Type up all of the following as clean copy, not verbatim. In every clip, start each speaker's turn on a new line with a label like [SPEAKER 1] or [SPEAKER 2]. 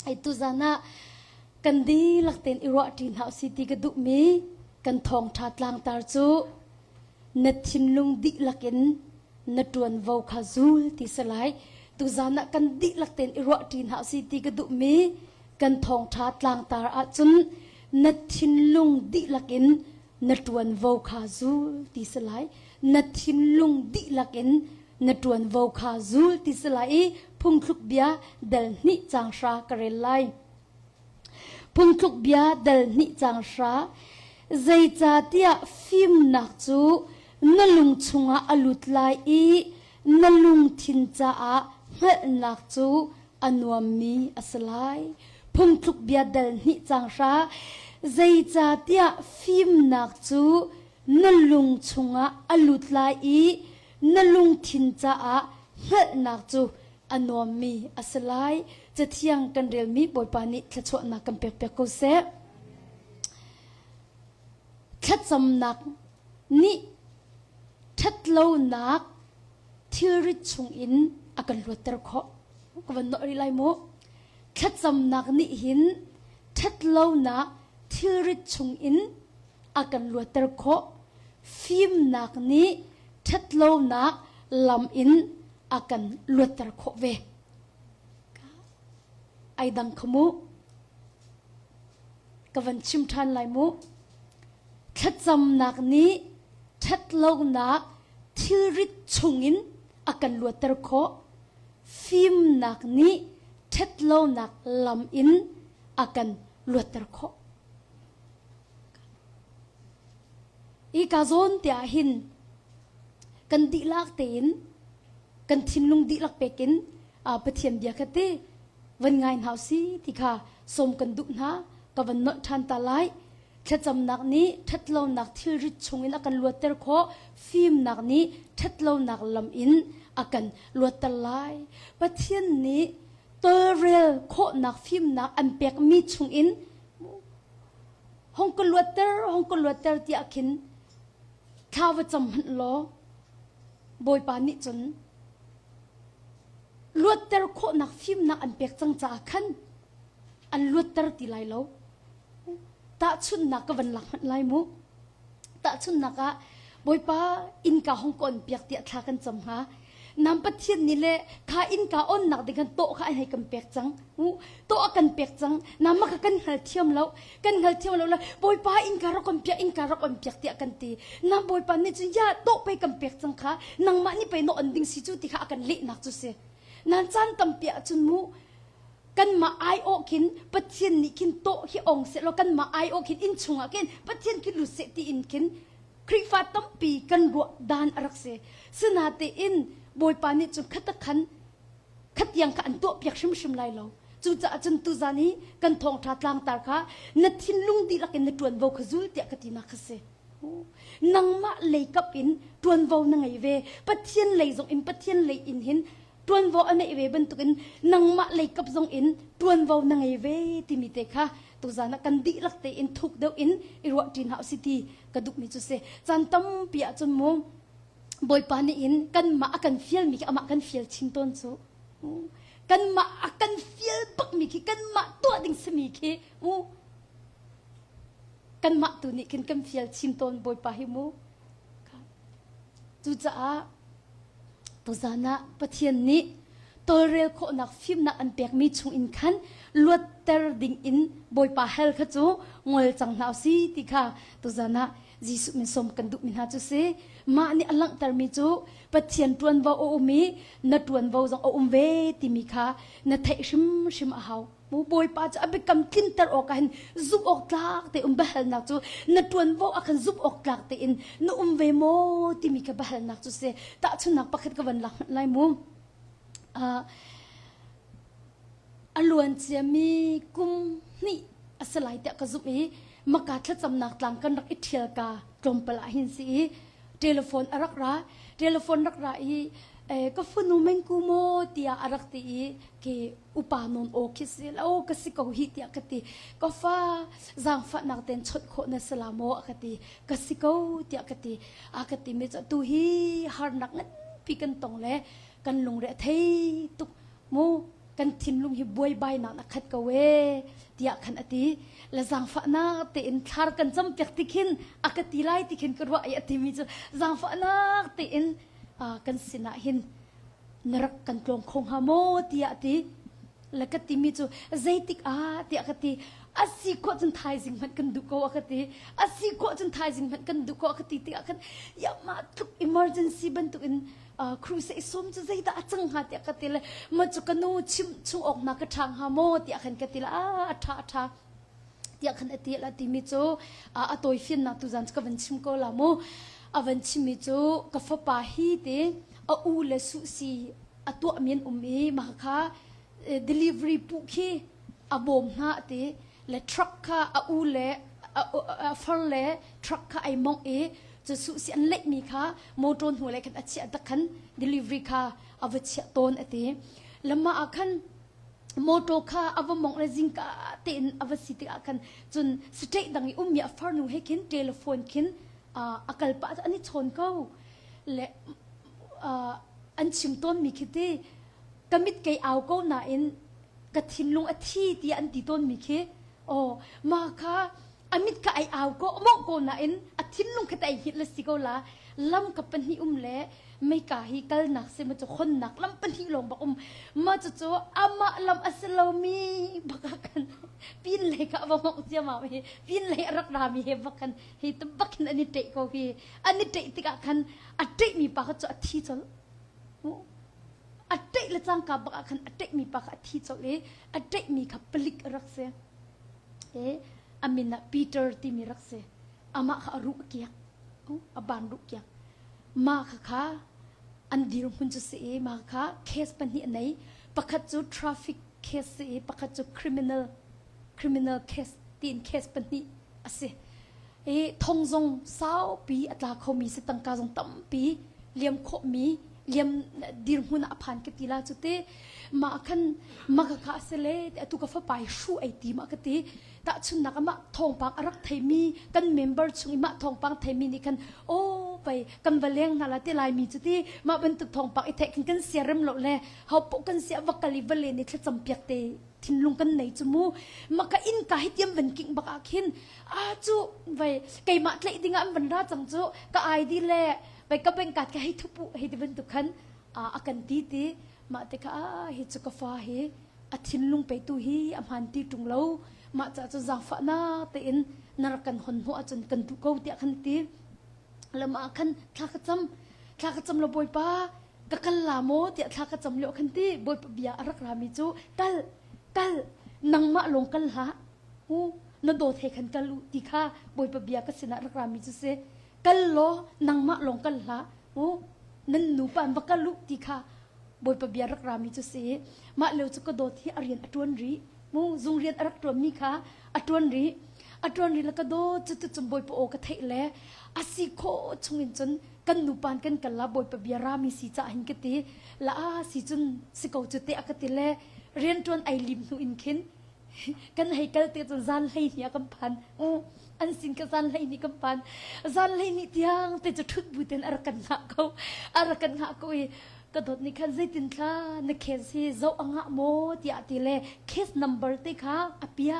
[SPEAKER 1] ไอตุจานะกันดีลักเต็นอิรัตินหาสิติกระดุมีกันทองทัดลางตาจูนัดชินลุงดิลักเอ็นนัดวนวาวขาจูลที่สลายตุจานะกันดีลักเต็นอิรัตินหาสิติกระดุมีกันทองทัดลางตาอาจุนนัดชินลุงดิลักเอ็นนัดวนวาวขาจูลที่สลายนัดชินลุงดิลักเอ็นนัดวนวาวขาจูลที่สลายพุ่งคลุกเบียเดลนิจางชากระเรไลพุ่งคลุกเบียเดลนิจางชาใจจ่าเตียฟิมนักจูนลุงชงอาลุดไลนลุงทินจ่าเฮนักจูอนัวมีอสไลพุ่งคลุกเบียเดลนิจางชาใจจ่าเตียฟิมนักจูนลุงชงอาลุดไลนลุงทินจ่าเฮนักจูอนัวมีอสไลจะเที่ยงกันเรียลมีบอยปานิทะชวนักกันเปียกเปียกกูเสทัดจำนักนี่ทัดเล่านักที่ริชงอินอากันลวดตะเคาะก็วันนอริไลโมทัดจำนักนี่หินทัดเล่านักที่ริชงอินอากันลวดตะเคาะฟิล์มนักนี่ทัดเล่านักลำอินอากันลวดตะเคาะเวไอดังขมูกวันชิมทันไลมูทัดจำนักนี้ทัดเล่านักที่ริชงอินอากันลวดตะโคฟิล์มนักนี้ทัดเล่านักลำอินอากันลวดตะโคอีกาโซนเตียหินกันดีลักเต็นกันทินลุงดีลักเปกินปะเทียนเดียกเตวันไงหาวซีที่ข้าสมกันดุนะกับวันนทันตาไลทัดจำนักนี้ทัดเล่านักที่ริชงอินอากันลวดเตอร์โคฟิล์มนักนี้ทัดเล่านักลำอินอากันลวดตะไลประเทศนี้ตัวเรียลโคนักฟิล์มนักอันเปียกมีชงอินห้องกลวดเตอร์ที่อากินข้าวจำหันล้อบอยปานิจนลวดเตอร์โคนักฟิล์มนักอันเปียกจังจ่าขันอันลวดเตอร์ที่ไลแล้วตาชุนนักก็วันหลังไลมุตาชุนนักอะบอยป้าอินกาฮ่องกงเปียกเตียทากันจำหาน้ำประเทศนี่แหละข้าอินกาอ้นหนักเด็กันโตข้าให้กันเปียกจังโตกันเปียกจังน้ำมากันหัลเทียมแล้วบอยป้าอินการักกันเปียกเตียกันตีน้ำบอยป้านี่จุนยาโตไปกันเปียกจังข้านังมานี่ไปโนอันดิ้งสิจุติข้ากันเละหนักจุเสนันจันตั้มเปียจุนมูกันมาไอโอคินปัจเจียนนี่คินโตที่องเสร็จแล้วกันมาไอโอคินอินชงอากินปัจเจียนคินลุเสตีอินคินคริฟ้าตั้มปีกันรัวดานอรักเสสนาเตอินบอยปานิจุนขัดขันขัดยังขันตัวเปียกชิมไลเราจูจ่าจนตุจานี้กันทองทัดลางตาค่ะนัดทินลุงดีลักอินนัดตวนวาวขจุลเตียกตินักเสนังมาเลยกับอินตวนวาวนังไอเวปัจเจียนเลยจงอินปัจเจียนเลยอินหินตวนวออันไหนเวบันตุกินนังมาเลยกับทรงอินตวนวอนังไอเวที่มีเตค่ะตุจานักกันดีลักเตอินทุกเดียวอินอิรัวจินหาสิทีกระดุกมิจุเสจันตั้มเปียจนโมบอยปานีอินกันมากันเฟียลมีกันมากันเฟียลชินต้นซูกันมากันเฟียลปักมีกันมาตัวดิ่งสมีกันมาตัวนี้กันเฟียลชินต้นบอยปาหิมูตุจาตัวจานะประเทศนี้ตัวเรียลโคนักฟิล์มนักอันเปียกมีชงอินคันลวดเตอร์ดิ่งอินบอยปาเฮลขจูงวยจังหนาวซีติค่ะตัวจานะจีสุมิสมกันดุมินหาจุเสมาอันนี้อลังตามิจูประเทศตวนวาโอมีนัดตวนวาจังโอมเวติมิค่ะนัดไทยชิมอาหาวมูบอยปาจะเอาไปกำกินตร์ออกกันซุบออกตากแต่เบลนักจูนัดตวนวาอากันซุบออกตากแต่อินนัดเวโมติมิค่ะเบลนักจูเสตาชุนักปักขัดกันหลังไลมูอลวนเจมีกุมนี่อาศัยแต่กระซุบอีมักกะทัดจำนักหลังกันรักอิเทียกากลมปลาหินสีเทเลโฟนรักราอีก็ฟุนุเมงกูโมเตียรักตีqueอุปานนโอคิสิแล้วก็สิกหิตยากติก็ฟ้าจางฟ้านักเต้นชดโคเนสลาโมอกติก็สิกเตียกติอากติเมจะตุฮีฮาร์นักนั้นปีกันตรงเลยกันลงเรทตุกโม กันทินลุงหิบวยใบนักนักขัดกเวเดียขันอติและจังฝนาเตอินทาร์กันจำเปียกติขินอากติไลติขินกระว่าไอติมิจจังฝนาเตอินกันสินะหินนรักกันกลงคงฮาโมเดียติและกติมิจใจติกเดียกติอาศัยก็จนทายสิ่งมันกันดูก็อากติอาศัยก็จนทายสิ่งมันกันดูก็อากติเดียกันอย่ามาทุก emergency บันทุกอินครูเสยสมจะใจตาจังหาเดียกติเลยมาจุกันนูชิมชุงออกมากระทางฮาโมเดียกันกติละท่าเดียกันอติละติมิจตัวฟินนะตุจันก็วันชิมก็ละโมวันชิมิจก็ฟ้าป่าฮีเตอูเลสุสีตัวเมียนมีมาค่ะ delivery ปุกี้บอมหน้าเตและทรัคค่ะอูเลฟังเลทรัคค่ะไอมองจะสุสีอันเล็กมีค่ะโมโตนหัวเล็กอันเชียตะคัน delivery ค่ะวัชเชียตนเตแล้วมาอาคันโมโตค่ะวมองเลจิงกาเตนวัสิติอาคันจนสเตย์ดังมีฟาร์นูให้คินเทเลโฟนคินกลปะอันนี้ชนเขาและอันชิมต้นมีคิดที่กมิดเกยเอาก็น่าอินกระทินลงอาทิตย์อันตีต้นมีคิดมาค่ะอามิดกายเอาก็มองก็น่าอินอาทิตย์ลงกระต่ายหิดละสิก็ละลำกับปัญหาเละไม่กาฮิกัลนักเสมาจะคนนักลำปัญหาลงบอกมาจะโจอามาลำอัสลามีบักกันปีนเลยค่ะว่าบอกเจ้ามาเฮปีนเลยรักรามีเฮบักกันเฮตบักกันอันนี้เตะก็เฮอันนี้เตะติกากันอัดเตะมีปากจะอาทิตย์จะอัดเตะละจังกับบักกันอัดเตะมีปากอาทิตย์จะเลยอัดเตะมีขับปลิกรักเสอามินะปีเตอร์ที่มีรักเสอามาขารุกเกียกอบานรุกเกียกมาค่ะอันดีรุ่งคุณจะเสียมาค่ะเคสปัญหาไหนปกติทราฟิกเคสเสียปกติcriminal case ตีนเคสปัญหาอะไรทงจงสาวปีอัตราเขามีสตังกาจงตั้มปีเลี้ยมขมีเลี้ยมดีรุ่งคุณอภันกติลาจุดเตมาคันมาค่ะเสลตุกฟ้าไปชูไอตีมากติแต่ชุนนักมาทองปังรักไทยมีกันเมมเบอร์ชุนมาทองปังไทยมีนี่กันโอ้ไปกันวันเลี้ยงนั่นละที่ลายมีจุดที่มาเป็นตุกทองปังไอเทคกันเสียเริ่มหลดเลยเขาปกันเสียวักกะลิวันเลี้ยงนี่แค่จำเปียกเตทินลงกันไหนจมูมาก็อินกาให้เตรียมวันกิ่งบักอาคินจูไปไก่มาเลยดิ้งอันวันราจังจูก็ไอดีแหละไปก็เป็นการให้ทุบให้ที่เป็นตุกันอากันตีมาแต่ก็เฮจุกฟ้าเฮอทินลงไปตุฮีอำหันตีตุงเล่ามาจากจะจังฝันน่าเต็นนรกันหนหัวจนกันตุกเอาเดียกันตีแล้วมาคันทากจำเราบอยป้ากะกันลาโมเดียทากจำเลี้ยวคันตีบอยปะเบียรักรามิจูกัลนังมาลงกันละนโดเทคันกัลุติค่ะบอยปะเบียก็สินะรักรามิจูเซกัลโลนังมาลงกันละนั่นหนูปานบักกัลุติค่ะบอยปะเบียรักรามิจูเซมาเลี้ยวจุกโดที่อริยนอตวนรีมูซุงเรียนรักตัวมีค่ะอตวนรีแล้วก็โดจุดจมบอยปะโอกระเทะแล้วอาศิโคชงอินจนกันหนูปานกันกันละบอยปะเบียรามีสีจ่าหินกติละสีจนสิกเอาจุดเตะกติแล้วเรียนจนไอลิมหนูอินคินกันให้กันเตะจนซันให้เนี่ยกำพันอันสินกันซันให้นี่กำพันซันให้นี่เตียงแต่จะทุกบุตรอารักันหาเขากระโดดในคันใจตินค่ะในเคสที่เจ้าอ่างโมที่อาทิเลเคสนัมเบอร์ติค่ะอภิยา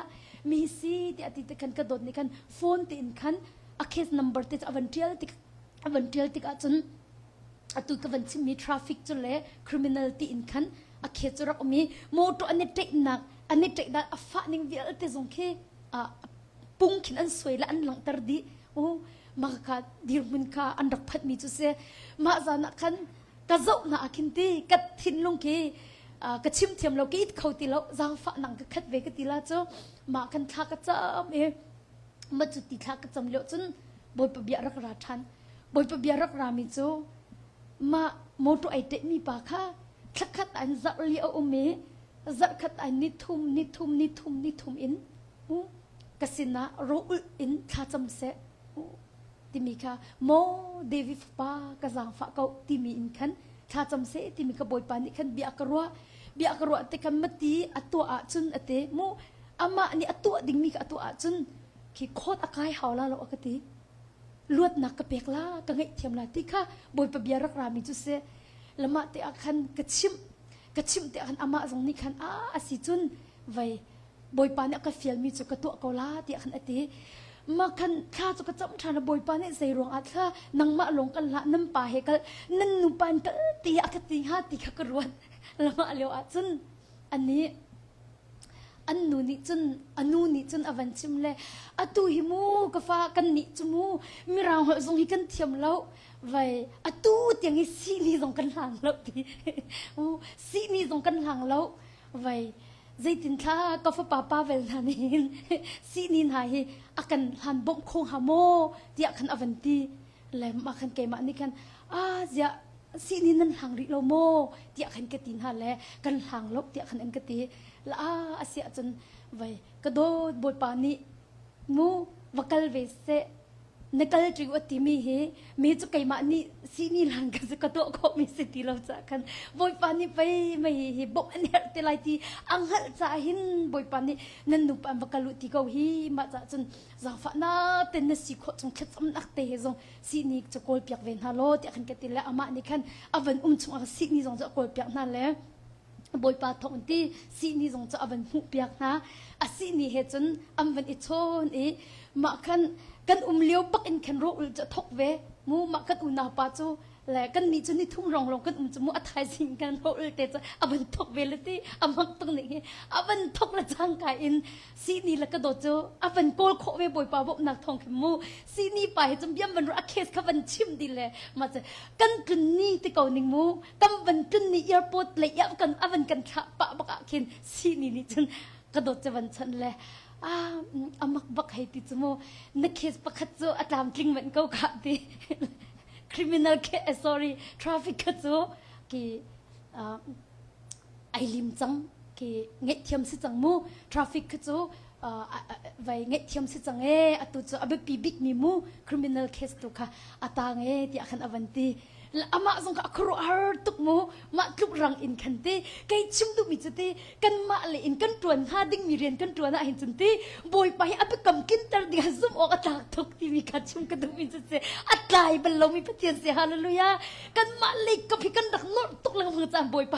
[SPEAKER 1] มีสิที่อาทิตย์คันกระโดดในคันโฟนตินคันเคสนัมเบอร์ติอวันเทียลติกจนตุกวันที่มีทราฟิกจนเลยคริมินัลตินคันเคสจรักมีโมตัวอันนี้เทคนักอันนี้เทคนักฟ้าหนึ่งเดียวแต่สงเคปุ่งขินอันสวยและอันหลังตรดีมาค่ะดีรุนค่ะอันรักพัดมีจุเสมาจานักคันกระเจ้าหน้าคินตีกัดทินลงกีกระชิมเทียมเรากีดเขาตีเราจางฝาหนังกระคัดเวกตีละจ้ามากันทากระจามมาจุดตีทากระจำเลี้ยวจนบอยปะเบียรักราชันบอยปะเบียรักรามิโจมาโมตุไอเตมีปากค่ะทักขัดอันจักเลี้ยวเมจักขัดอันนิทุมอินกสินะโรอุอินท่าจำเสที่มีค่ะโมเดวิฟปากระซังฝากเขาที่มีอินคันท่าจำเสที่มีกระบอยปานิคันเบียกรัวแต่คันมัตีอัตัวอาจุนอเตโมอามานี่อัตัวดิ่งมีกับอัตัวอาจุนขี้โคตรอากายหาวลาเราอักติลวดนักกระเปกลากังไงเทียมลาติค่ะบอยปะเบียรักรามิจุเสละมาเตอาคันกระ กระชิมเตะขันอามาตรงนี้ขันอาสิจุนไว้บอยปานเนี่ยก็เฟียลมีจุกกระตัวเกาลาเตะขันอติมาขันข้าจุกกระจำทานบอยปานเนี่ยใส่รวงอัดข้านังมาลงกันละน้ำปลาเฮกันนั่นนุปานก็ตีอักตี5ตีขกรวนละมาเลียวอัดจุนอันนี้อันนู้นี่จนอันนู้นี่จนอวันชิมเลยอัตุหิมูกฟ้ากันนี่จมูมีราวเหส่งให้กันเทียมแล้วไว้อัตุเตียงให้สีนี่ส่งกันหลังแล้วทีโอ้สีนี่ส่งกันหลังแล้วไว้ใจตินท่ากฟ้าป้าเวลนานินสีนี่หายอากันหันบ่มคงหาโมเดียกันอวันตีแล้วมาคันเกมานี่กันเสียสีนี่นั่นหลังริโลโมเดียกันกตินหาแล้วกันหลังลบเดียกันอันกติละอาเสียจนไว้กระโดดบนปานีมูวักลเวสนักลจิวติมีเฮมีจุกไก่มานี่สีนี่หลังกันจะกระโดดก็มีสิทธิ์เราจะกันบนปานีไปไม่เฮบอกอันนี้แต่ไรที่อังหัดจะหินบนปานีนั่นนุปอันวักลุติเกาฮีมาจะจนจะฝันน่าเต็นสิขจงคิดสำนักเตะจงสีนี่จะโกลเปียกเวนฮัลโหลที่ขันกันติละอามานี่ขันอวันชงสีนี่จงจะโกลเปียกนั่นแหละบอยปาทองที่สีนี้จงจะอวันหุบเปียกนะสีนี้เหตุจนอวันอิชนมากันเลี้ยวปักอินคันโรอุลจะทกเวมูมากันอุณาปาจูและกันนี่จนนี่ทุ่งรองกันจะมูอัฐายสิงกันโรอุลเตจะอวันทกเวเลยที่มักตรงนี้อวันทกละจังกายอินสีนี้ละก็โดดจูอวันโกลโคเวบอยปาบอกนักทองขมูสีนี้ไปจนเบี้ยมันรักเคสขวันชิมดีเลยมาจะกันจุนนี่ที่เก่าหนึ่งมูกันวันจุนนี่เอร์พอร์ตเลยยับกันอวันกันขับปะบักขินสีนี้นี่จนกระโดดจะวันฉันเลยมักบักให้ติจมูนักเคสปักขัดจูอัตามจริงมันก็ขาดดี criminal case sorry traffic ขัดจูกีไอลิมจังกีเงยเทียมสิจังมู traffic ขัดจูไว้เงยเทียมสิจังอัตุจูอับปีบิกมีมู criminal case ตุค่ะอัตางที่อาคันอวันตีอามาส่งกับครัวฮาร์ตุกมูมาคลุกรังอินคันตีไก่ชิมตุมิจุตีกันมาเลยอินกันตรวนหาดิ้งมีเรียนกันตรวนอาหินจุนตีบอยไปอับกำกินตร์ดิฮัซุมออกอัตากทุกที่มีการชิมกันตุมิจุตีอัตายบัลลงมีพระเทียนเสียฮาเลลูยากันมาเลยกับพี่กันรักนวดตุกลังมือจานบอยไป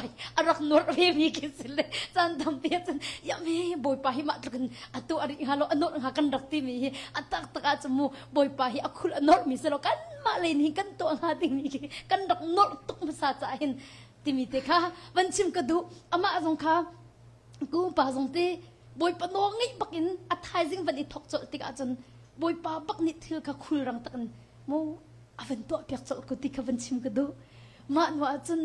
[SPEAKER 1] รักนวดเพียมีกินสิเลยจานทำเพียจนยามเฮบอยไปมาตรักันอัตุอริฮาโลอนวดหากันรักที่มีอัตากตะกาจมูบอยไปอักุลอนวดมีสโลกันมาเลยนี่กันตัวหาดิ้งมีกันรักนวดตุกมาซาจ่าหินติมิเตค่ะวันชิมกระดูอามาสงค่ะกูป่าสงตีบอยปนองงี้บักอินอัฐายซิงวันอิทอกโจติกาจนบอยป่าบักนิดเถื่อค่ะคุยรังตักันโมอวันตัวเปียกโจกุติค่ะวันชิมกระดูมาหนูจน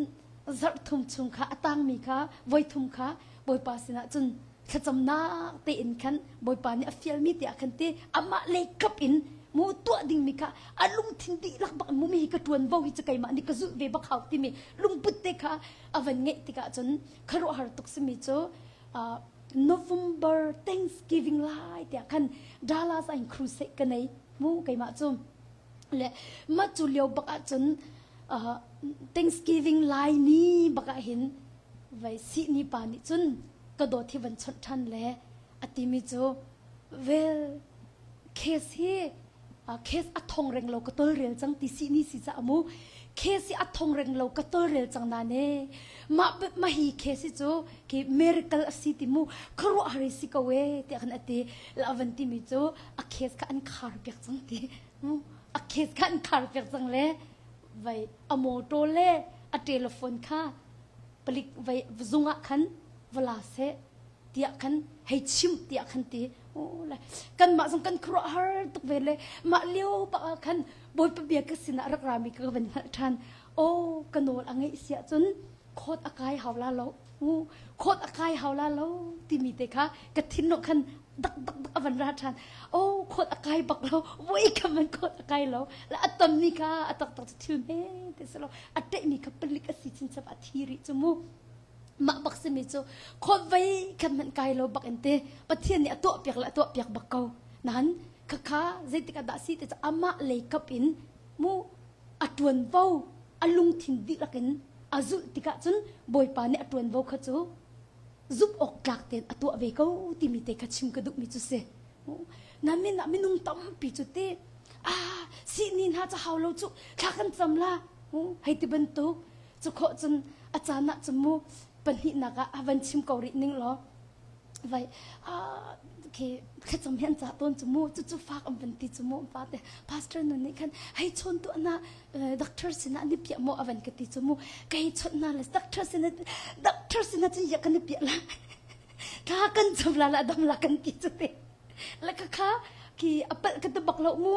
[SPEAKER 1] จัดทุ่มชุงค่ะตังมีค่ะบอยทุ่มค่ะบอยป่าสินะจนขจำนาเตอินคันบอยป่านี่อฟิลมีเตะคันเตอามาเล็กกับอินมูตัวดิ่งมีค่ะอารมณ์ทิ้งดีลักบักมูมีกระตวนบ่าวฮิจไกมานี่ก็จุเวบักเขาที่มีลุงปุตเตค่ะอวันเงติกาจนคารุฮาร์ตุกสมิโจNovember Thanksgiving ไลท์เดียกันดาลาสอินครูเซกันในมูไกมาจนและมาจุเลียวบักจนThanksgiving ไลท์นี้บักเห็นไว้สินิปานิจนกระโดดที่วันชนทันและอติมิโจเวลเคสเฮเคสอัทงเริงเราก็ตัวเรียลจังติสินี่สิจะอามูเคสอัทงเริงเราก็ตัวเรียลจังนั่นเองมาฮีเคสจูที่เมริกาสิติมูครัวฮาริสิกเวที่อันนั้นที่ลาวันติมิจูอะเคสกันคาร์เปียกจังที่อะเคสกันคาร์เปียกจังเลยไว้อโมโตเล่อะเทเลโฟนค่ะผลิตไว้ซุงะคันเวลาเสเตียกันให้ชิมเตียกันตีโอ้เลยกันมาส่งกันครัวฮาร์ตุกเวเลยมาเลี้ยวปะกันบอยปะเบียกสินะรักรามีก็เป็นทันโอ้กันโดนอังไงเสียจนโคตรอากายเฮาลาโลโคตรอากายเฮาลาโลที่มีเตค่ะกระทินนกันดักอวันราชันโอ้โคตรอากายบักเราวุ้ยกันมันโคตรอากายเราและอัตตมีค่ะอัตตจะทิวเน่เตสโลอัตเตมีค่ะเป็นลิขสิทธิ์สินสับอัฐิริจมูมาบักสมิโจคนไว้กันมันไกลเราบักเอ็นเตประเทศนี้ตัวเปียกละตัวเปียกบักเกานั้นข้าเจติกาดาซีแต่จะอามาเลยกับอินมูอัดวนเว้าอลุงทินดิลักินอาจุติกาจนบอยปานี่อัดวนเว้าขจูซุบออกจากเต็นอัตัวเวก้าที่มีเตะขชิมกระดูกมิจุเสนั่นไม่นุ่งตั้มปีจุเตสินินหาจะเฮาเราจุข้ากันจำละให้ติบันตุจุขอจนอาจารย์น่ะจมู ปัญหานักอาวันชิมเกาหลีนิ่งล้อไว้แค่จำเห็นจากต้นจมูกจู่ๆฝากอันเป็นตีจมูกป้าแต่พาสเตอร์นั่นนี่คันให้ชนตัวน่ะด็อกเตอร์สินะนี่เปียโมอันกันตีจมูกก็ให้ชนน่ะเลยด็อกเตอร์สินะจะอยากกันนี่เปียละข้ากันจำละดำละกันตีจุดเตแล้วก็ข้าอัปเปิลกันตบักเหล่ามู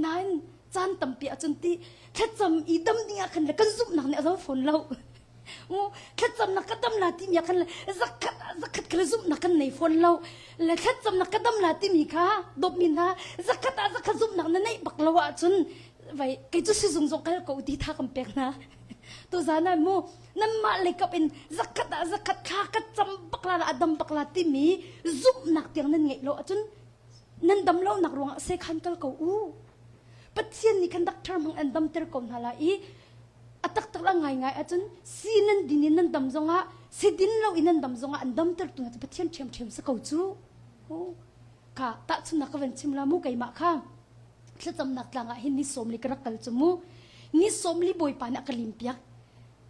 [SPEAKER 1] นั่นจานตำเปียจนตีแค่จำอีดำเนี่ยคันแล้วกันซุปหนักเนี่ยเราฝนเราแค่จำนักกระดำลาที่มีกันเลยสักกระซุปนักกันในฝนเราและแค่จำนักกระดำลาที่มีค่ะดบมินฮะสักกระซุปนักนั้นในบักเราอ่ะจนไว้แกจะซื้อส่งกันก็อุทิศกำเปกนะตัวจานั้นมูนั่นมาเลยก็เป็นสักข้าก็จำบักลาดำบักลาที่มีซุปนักเตียงนั้นไงเราจนนั่นดำเราหนักรวงเสกขันกันก็ปัจเจียนนี่กันดักทร์มังอันดำเตอร์ก่อนฮะละอีอัตักตักละไงอาจารย์ซีนันดินนันดำจงะซีดินเราอินันดำจงะอันดำเตอร์ตัวนั้นปัจเจียนเทียมสักเขาจูค่ะตัดสุนัขวันชิมลามูไก่มาค่ะแค่จำนักละไงเห็นนิสมลิกรักกันจมูนิสมลิบอยปานักลิมเปียก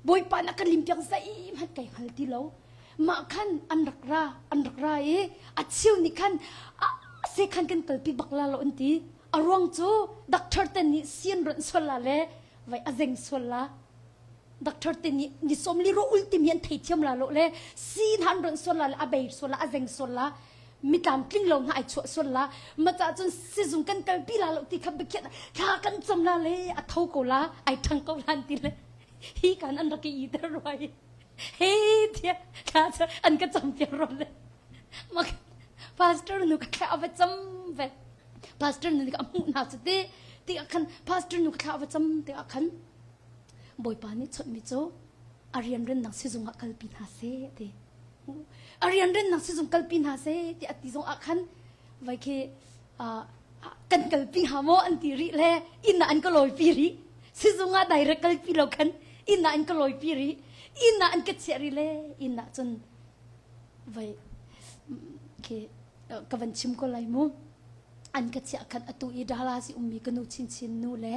[SPEAKER 1] บอยปานักลิมเปียกใส่มันไก่ฮัลที่เรามาขันอันรักราอัดชิวนี่ขันเสกขันกันเกิดปีบักลาเราอันที่อารวงจูดักเตอร์เตนี่เซียนรันสวลาเล่ไว้อาเซงสวลาดักเตอร์เตนี่นิสมลิโรอุลติมีนไทยเทียมลาโลเล่ซีนฮันรันสวลาอาเบย์สวลาอาเซงสวลามีตามกลิ้งลงหายชั่วสวลามาจากจนซิซุงกันกันปีลาโลที่ขับไปเขียนข้ากันจำลาเล่อัทาวโกลาไอทังกอลันติเล่ฮีกันอันรักอีเตอร์ไว้เฮ้ยเดียข้าจะอันก็จำเตียรอเลยมาพาสเตอร์นุก็แค่เอาไปจำไปพาสเตอร์นุก็มุ่งหน้าสุดที่อาคันพาสเตอร์นุก็แค่เอาไปจำที่อาคันบอยปานี่ชดมิโจอารียนเรนนักซิซุงกัลปินหาเซที่อารียนเรนนักซิซุงกัลปินหาเซที่อติซงอาคันไว้แค่กันกัลปินหาโมอันติริเล่อินน่ะอันก็ลอยปีริซิซุงอาไดเรกัลปิโลคันอินน่ะอันก็ลอยปีริอินน่ะอันก็เชริเล่อินน่ะจนไว้แค่กวันชิมก็เลยมูอันก็เชคันอตุอีดาลาสิมีกนูชินนูเล่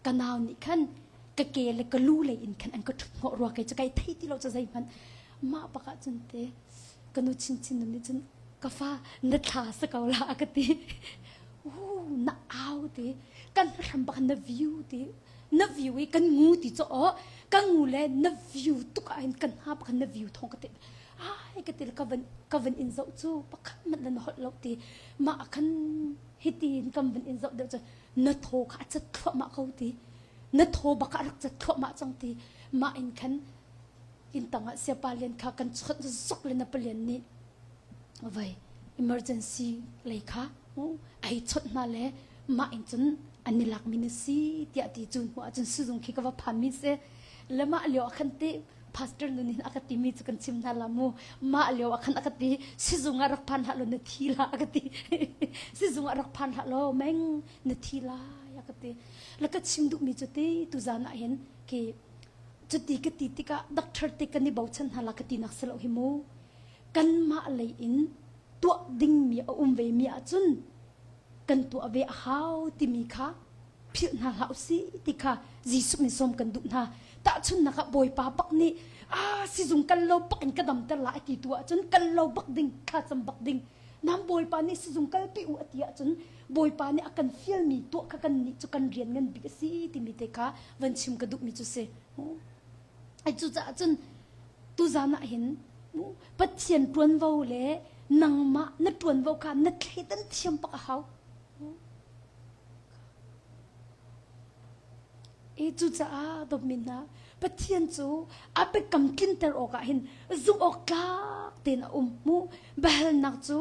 [SPEAKER 1] กันเอานี่คันกะเกลก็รู้เลยอินคันอันก็ถูกหัวรัวกันจะไกลที่เราจะใส่มันมาปะกะจนเตกนูชินนี่จนกาฟ้านัดขาสกาวลากตีน่าเอาตีกันรำบักนับวิวตีนับวิวกันงูตีจะกันงูเลยนับวิวตุกอันกันหาบักนับวิวทองกตีไอ้กตีกวันอินโซจูปะคันมันนั่นหดเราตีมาคันฮิตีนกันวันอินโซเดี๋ยวจะนัดโทขาจะทว่ามาเขาตีนัดโทบักรักจะทว่ามาจังตีมาอินคันอินตังเสียปาเลียนข้ากันสกเลยนะปาเลียนนี้ไว้ emergency เลยค่ะไอ้ชดมาเลยมาอินจนอันนี้หลักมินซีที่อดีจุนหัวจนสุดงคิดว่าพามิเสแล้วมาเลี้ยวคันเตพาสเตอร์นี่อากาศมีจุกันชิมนาลามูมาเลี้ยวคันอากาศสิจุงอารักพันฮัลโหลนทีลาอากาศสิจุงอารักพันฮัลโหลแมงนทีลาอากาศแล้วก็ชิมดุมีจุดที่ตุจานะเห็นที่จุดที่กติกาด็อกเตอร์ที่กันนี่บอกฉันฮัลลักตินักสลาหิมูกันมาเลยอินตัวดิ่งมีเวมีอาจุนกันตัวเวหาวที่มีค่ะพิจารณาเหล่าสิที่ค่ะจีสุมิสมกันดุนาแต่ชุนนักบอยป้าปักนี่สิจุงกันเราปักอินกระดำแต่ละที่ตัวจนกันเราปักดิ่งข้าจำปักดิ่งน้ำบอยป้านี่สิจุงกันปีอุติยจนบอยป้านี่อากันฟิลมีตัวกันนี่จุกันเรียนเงินบิกสิที่มีแต่ค่ะวันชิมกระดุกมีจุเสไอจุจ้าจนตุจานะเห็นปัจเจียนตวนวาวเล่นังมานัดตวนวาวกันนัดให้ตันเทียมปะเขาไอจุจ้าดมมินะปัจเจียนจูอาไปกำกินเตอร์ออกเห็นจุออกกาเตนะมูเบลนักจู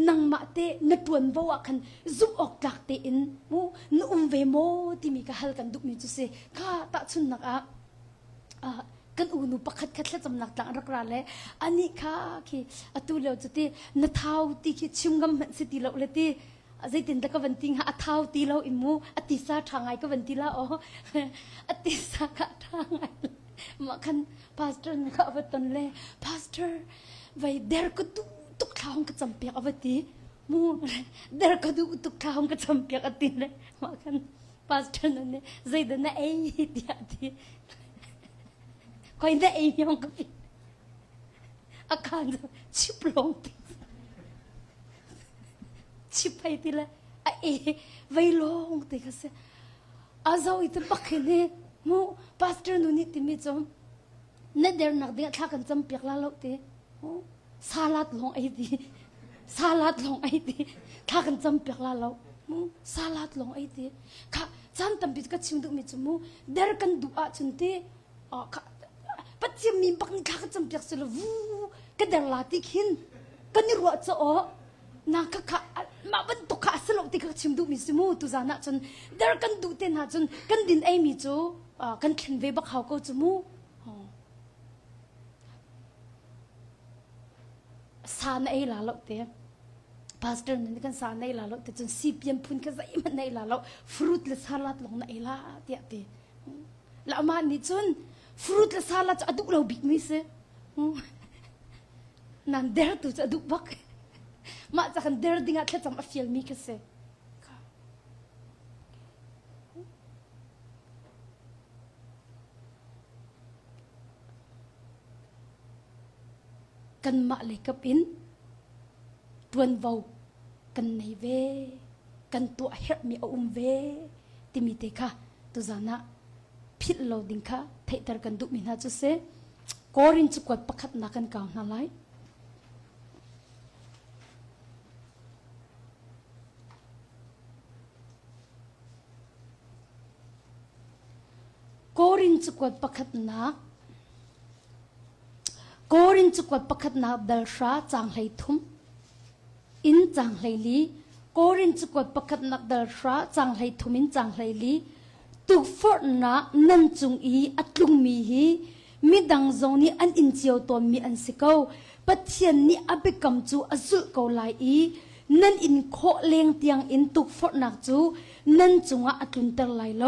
[SPEAKER 1] นังมาเตนัดตวนวาวกันจุออกกาเตอินมูนุ่มเวโมที่มีกะฮัลกันดุกมีจุเสข้าตัดชุนนักกันอูนูปักขัดขัดและจำหนักต่างรักราเลยอันนี้ค่ะคือตัวเราจะตีนัทเท้าตีคือชิมกำมันสิตีเราเลยตีใจตินตะก็วันติงหาเท้าตีเราอิมูอติสาทางไงก็วันตีละอติสากะทางไงมาคันพาสเตอร์นี่ก็เอาไปตนเลยพาสเตอร์ไว้เดร์ก็ตุกท้องก็จำเปียกเอาไปตีมูเดร์ก็ตุกท้องก็จำเปียกอตินเลยมาคันพาสเตอร์นั่นเนี่ยใจเดินน่ะเอ้ยตีคอยได้เองยังก็ผิด อาการชิบลงติชิบไปทีละเอไว้ลงติกันเสียอาเจ้าอิตปักเน่มูพาสเตอร์นุนี่ติมิจอมเนเดอร์นักเดียร์ท่ากันจำเปียกลาลติซาลัดลงไอดีซาลัดลงไอดีท่ากันจำเปียกลาลมูซาลัดลงไอดีข้าจันตั้มปิดก็ชิมดูมิจมูเดอร์กันดูอาจุนตีข้าปัจจัยมีบักนี่ข้ากันจำเปียกสิละวูก็เดอร์ลาติขินกันนี่รัวจะอ๋อนักข้ามาบันตุข้าสลบติข้าชิมดูมิจมูตุจานะจนเดอร์กันดูเต็นหาจนกันดินไอมิจูกันเข็นเวบักเขาก็จมูสานไอลาลเตะพาสเตอร์นั่นกันสานไอลาลเตะจนซีพีเอ็มพุ่นกันใจมันไอลาลฟรุตเลสาลัดลงไอลาเตะเตะแล้วมานี่จนฟรุตเลสาลัดจะดุเราบิ๊กมิสนั่นเดอร์ตุจะดุบักมาจากกันเดอร์ดิ้งอาแค่จำอัฟเฟลมีกันเสกันมาเลยกับอินตวนวาวกันในเวกันตัวเฮร์มีอุ้มเวติมิเตค่ะตุจานะพิดเราดิ้งค่ะเทตร์กันดุมินาจุเสกอรินจุกวัดปักขัดนักันกาวนาไลกอรินจุกวัดปักขัดนักกอรินจุกวัดปักขัดนักดัลชาจางไหทุ่มอินจางไหลีกอรินจุกวัดปักขัดนักดัลชาจางไหทุ่มอินจางไหลีตุกฟอร์นักนันจุงอีอัตลุงมีฮีมีดังจงนี้อันอินเจียวตัวมีอันสิเกาปัจเจียนนี้อภิกรรมจูอสุเกาไลอีนั่นอินโคเลียงเตียงอินตุกฟอร์นักจูนั่นจุงอัตลุนเตอร์ไลโล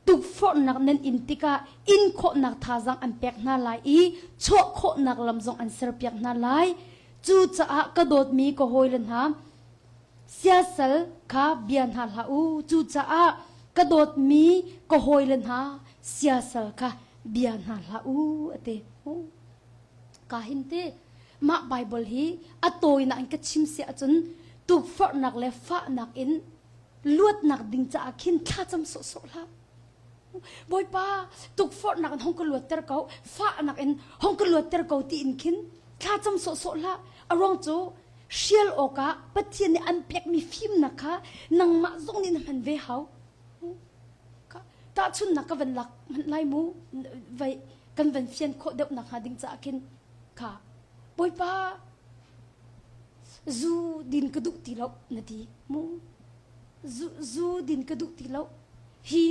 [SPEAKER 1] ตุกฟอร์นักนั่นอินติกาอินโคนักทาจังอันเปียกนาไลอีโชโคนักลำจงอันเสรเปียกนาไลจูจะอะกระโดดมีก็หอยเลนหาเสียสลข้าเบียนหาลาอูจูจะอะกระโดดมีก็หอยเลนหาเสียสลข้าเบียนหาลาอูเตกาหินเตมาไบเบิลฮีอโตยนักกัดชิมเสียจนตุกฟอร์นักเลฟ้านักอินลวดนักดิ่งจะอาคินข้าจำโซละบอยป้าตุกฟอร์นักห้องกลวดเตอร์เกาฟ้านักอินห้องกลวดเตอร์เกาตีอินคินข้าจำโซละอารมณ์โจเชียลโอกาปะเทียนอันเปียกมีฟิล์มนะคะนังมาจงนี่มันเวหาตาชุนนักกันหลักมันไล่มูไว้กันเป็นเฟียนโคเดบนักหาดิ่งจะอาคินค่ะบอยป้าจูดินกระดุกตีเรานาทีมูจูดินกระดุกตีเราฮี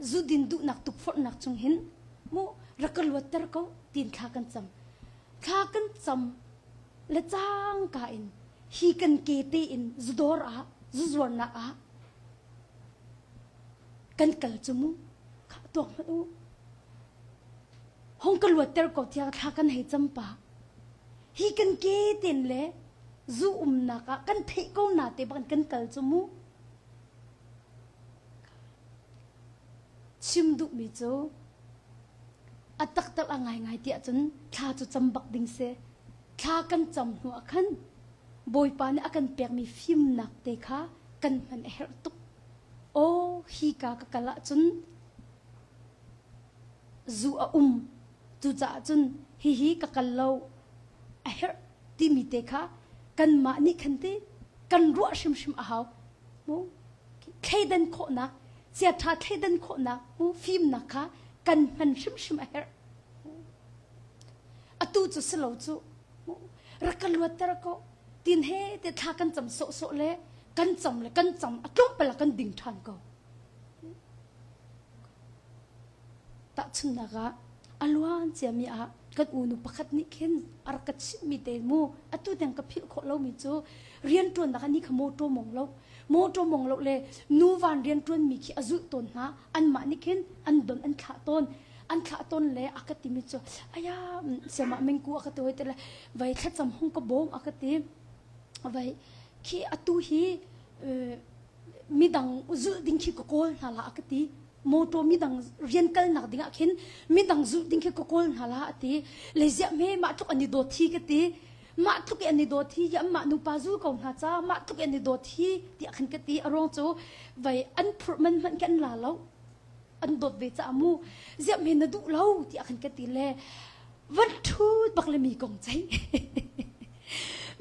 [SPEAKER 1] จูดินดุนักตุกฟอดนักจงเห็นมูรักลวดเตอร์เขาดินข้ากันจำและจ้างกาอินฮีกันเกตีอินจูดอร์อาจูจวนนักอากันเกิดจมูกข้าตัวมาดูห้องกลวดเตอร์เขาที่ข้ากันให้จำปาฮีกันเกตินเลยจูนักกันเทก้าวนาเตบันกันเกิดจมูกชิมดุมิโจอัตตักตักอ่างไงเดียจนข้าจะจำบักดิ่งเสข้ากันจำหัวขันบอยปานอากันเปียกมีฟิล์มหนักเตะข้ากันมันเฮรตุกโอ้ฮีกากะละจนจูจูจ่าจนฮีกะกะเลาเฮรติมิเตะข้ากันมานี่ขันเตกันรัวชิมอาหาวมูเคยดันโคนักเสียท่าเคยดันโคนักมูฟิล์มนักข้ากันมันชิมเฮรอตูจุสโลจูรักกันลวดเตอร์ก็ดินเฮเตท่ากันจำโซเล่กันจำเลยกันจำตุ้มไปละกันดิ่งทันก็ตัดชุนนักอลวนเจียมีอากันอูนุปักนิเข็นอารักชิมีเตมูอตูเดงกับพิลโคเรามีจูเรียนตัวนักนี่ขโมโตมองเราเลยนูวันเรียนตัวมีขี้อาจุตนนะอันมานิเข็นอันโดนอันขาต้นเลยอากติมิจูอายาเสียมาเมงกูอากติไว้แต่ละไว้แค่จำห้องกระโบงอากติไว้ขี้อตูฮีมีดังอุจุดิ้งขี้กโกนนาละอากติ โมโตมีดังเรียนกันหนักดิ่งอ่ะเห็นมีดังจุดดิ่งแค่กอลหาละตีเลยจะไม่มาทุกอันนี้โดดที่กันตีมาทุกอันนี้โดดที่ยังมาหนูปาจูก่อนหาจ้ามาทุกอันนี้โดดที่ที่ขันกันตีอารมณ์โจไว้อันมันกันลาแล้วอันโดดเวจ้ามูจะไม่นดูแล้วที่ขันกันตีเลยวันทุกบักเลยมีกองใจ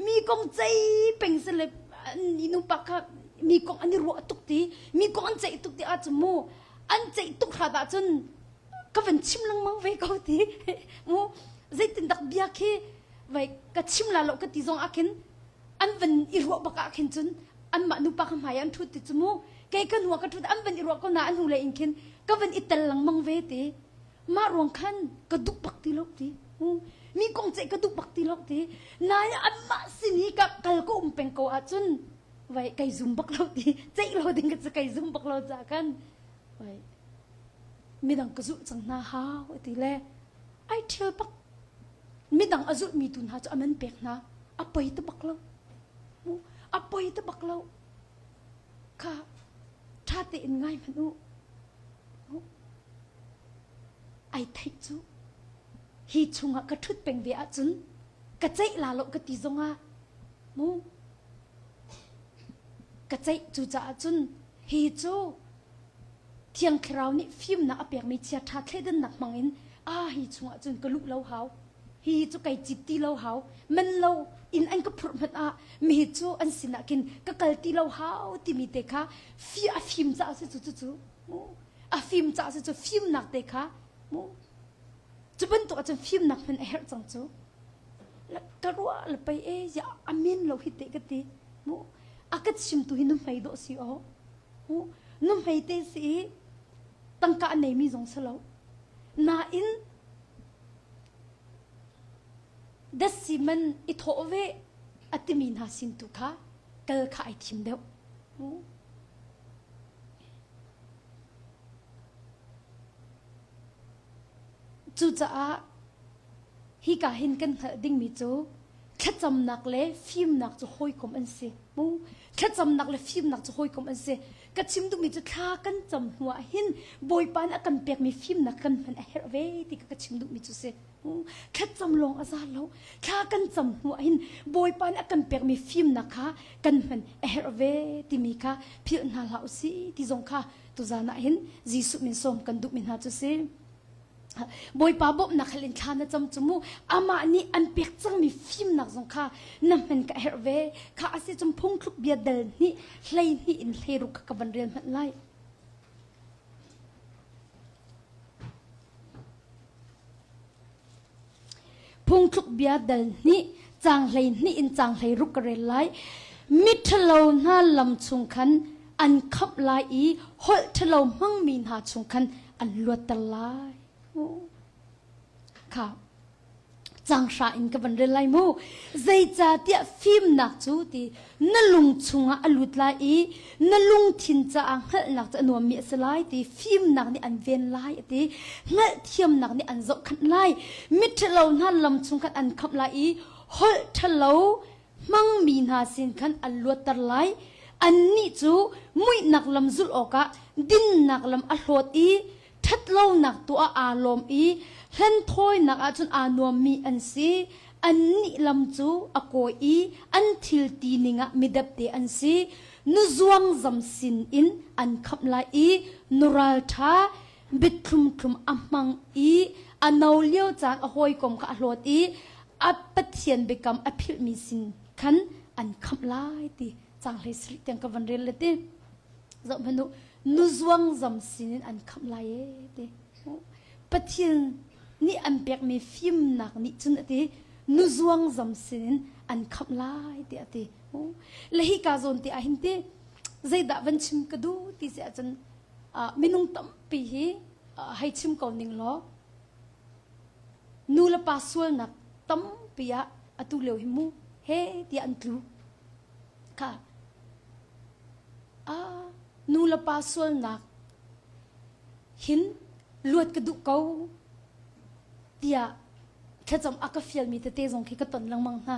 [SPEAKER 1] มีกองใจเป็นสิเลยนี่นูปักค่ะมีกองอันนี้รัวตุกตีมีกองอันใจตุกตีอาจจะมูอันใจตุกหาดาจนก็เป็นชิมลังมังเวกเอาตีมูใจตินดักเบียเคไว้ก็ชิมลาโลก็ตีจงอาคินอันเป็นอีรัวปักอาคินจนอันมานูปักหายอันทุติจมูแกกันหัวก็ทุดอันเป็นอีรัวก็น่าอันหูเลยอินคินก็เป็นอิตลังมังเวตีมารวงคันก็ดุปักตีโลกตีมีกองใจก็ดุปักตีโลกตีนายอันมาสินีกับกัลก็เป็นโกอาจนไว้ไก่ซุ่มบักเราตีใจเราดึงก็จะไก่ซุ่มบักเราจากกันไว้มีดังกระสุนจังนาฮาวตีเล่ไอเทียบักมีดังอาจุมีตุนหาจะอเมนเปกนะอภัยตบักเราอภัยตบักเราค่ะชาติอินง่ายมันไอไทจูฮีชุงะกระทุดเป็นเบียจุนกระใจลาโลกติจงะมูกระใจจูจ่าจุนฮีจูเทียงคราวนี้ฟิล์มน่ะอเปียกมีเชียทัดเล่นหนักมังอินฮีชุงะจุนกระลุกเล่าเฮาฮีจูไก่จิตตีเล่าเฮามันเล่าอินอันก็พรุมันมีจูอันสินักินก็กลตีเล่าเฮาที่มีเตค่ะฟิล์มจ่าสิจูมูฟิล์มจ่าสิจูฟิล์มหนักเตค่ะมูจะเป็นตัวจะฟิล์มหนักมันเอร์จังจูแล้วก็รู้แล้วไปอย่าอามินเราฮิตเตกตีมูอากัดชิมตุหินุ่มไม่ดสิอ๋อมูนุ่มไม่เตสิตั้งการในมีจงสลาวน่าอินดัชสิมันอิทโอเวอัติมีนาสินตุค่ะเกลข่ายทิมเดียวจูจ้าฮิกาเห็นกันเถอะดิ่งมิจูแค่จำนักเล่ฟิล์มนักจะห้อยคมอันเสียมูแค่จำนักเล่ฟิล์มนักจะห้อยคมอันเสียกระชิมตุมิจูท่ากันจำหัวหินบอยปานอากันเปียกมีฟิล์มนักกันมันเฮรเวที่กระชิมตุมิจูเสียแค่จำลองอาซาแล้วท่ากันจำหัวหินบอยปานอากันเปียกมีฟิล์มนักค่ะกันมันเฮรเวที่มีค่ะพิจารณาเราสิที่จงค่ะตุจานะหินจีสุมินสมกันดุมินหาจูเสียบอยป้าบอกนักเล่นข้านะจำจมูกอามานี่อันเปียกจังมีฟิล์มนักสงข้านั่นมันก็เฮรเวข้าอาศัยจมพงคลุกเบียดเดินนี่เลยนี่อินเลยรุกกับวันเรียนมันไล่พงคลุกเบียดเดินนี่จางเลยนี่อินจางเลยรุกกระเรไล่มิทะเลาหน้าลำชงคันอันขับไล่อีหดทะเลามั่งมีหาชงคันอันลวดตะไลค่ะจังชาอินกับวันเรลัยมูใจจ่าเตียฟิล์มนักจูตีนั่นลุงชงอ่ะอลุดไลนั่นลุงทินจ่าเงนักจะหนัวเมียสไลตีฟิล์มนักนี่อันเวนไลตีเงเทียมนักนี่อันจกขันไลมิทะเลานั่นลำชงกันอันขับไลฮอลทะเลามั่งมีนาสินขันอันลวดตะไลอันนี้จูมุยนักลำจุลออกะดินนักลำอัลโหตีทัดเล่านักตัวอารมณ์อีเล่นถ้อยนักอาจนอานวมมีอันซีอันนี้ลำจูอโกอีอันทิลตีนิงะมิดับเตอันซีนุจวงจำสินอินอันขับไล่นุรัลทาบิดคลุมคลุมอัมมังอีอันเอาเลี้ยวจากอหอยกลมกับอโลดอีอัปเทียนเบกำอภิลมีสินขันอันขับไล่ตีจางเลยสิเตียงกับวันเรียนเลยตีจำพนุนุจวงจำสินอันขับไล่ตีปะเทียนนี่อันเปียกมีฟิล์มหนักนี่จุนตีนุจวงจำสินอันขับไล่ตีเลยฮิกาโซนตีอาหินตีใจด่าวันชิมกระดูตีเสียจนมินุงตั้มปีฮีให้ชิมก่อนหนึ่งล้อนูละปาสวลนักตั้มปีอะตุเลวหิมูเฮตีอันตูค่ะนูละปาสวลนักหินลวดกระดูกเกาเดียแค่จำอักเฟียลมีแต่เตะจงขี้กระตุนลังมังนะ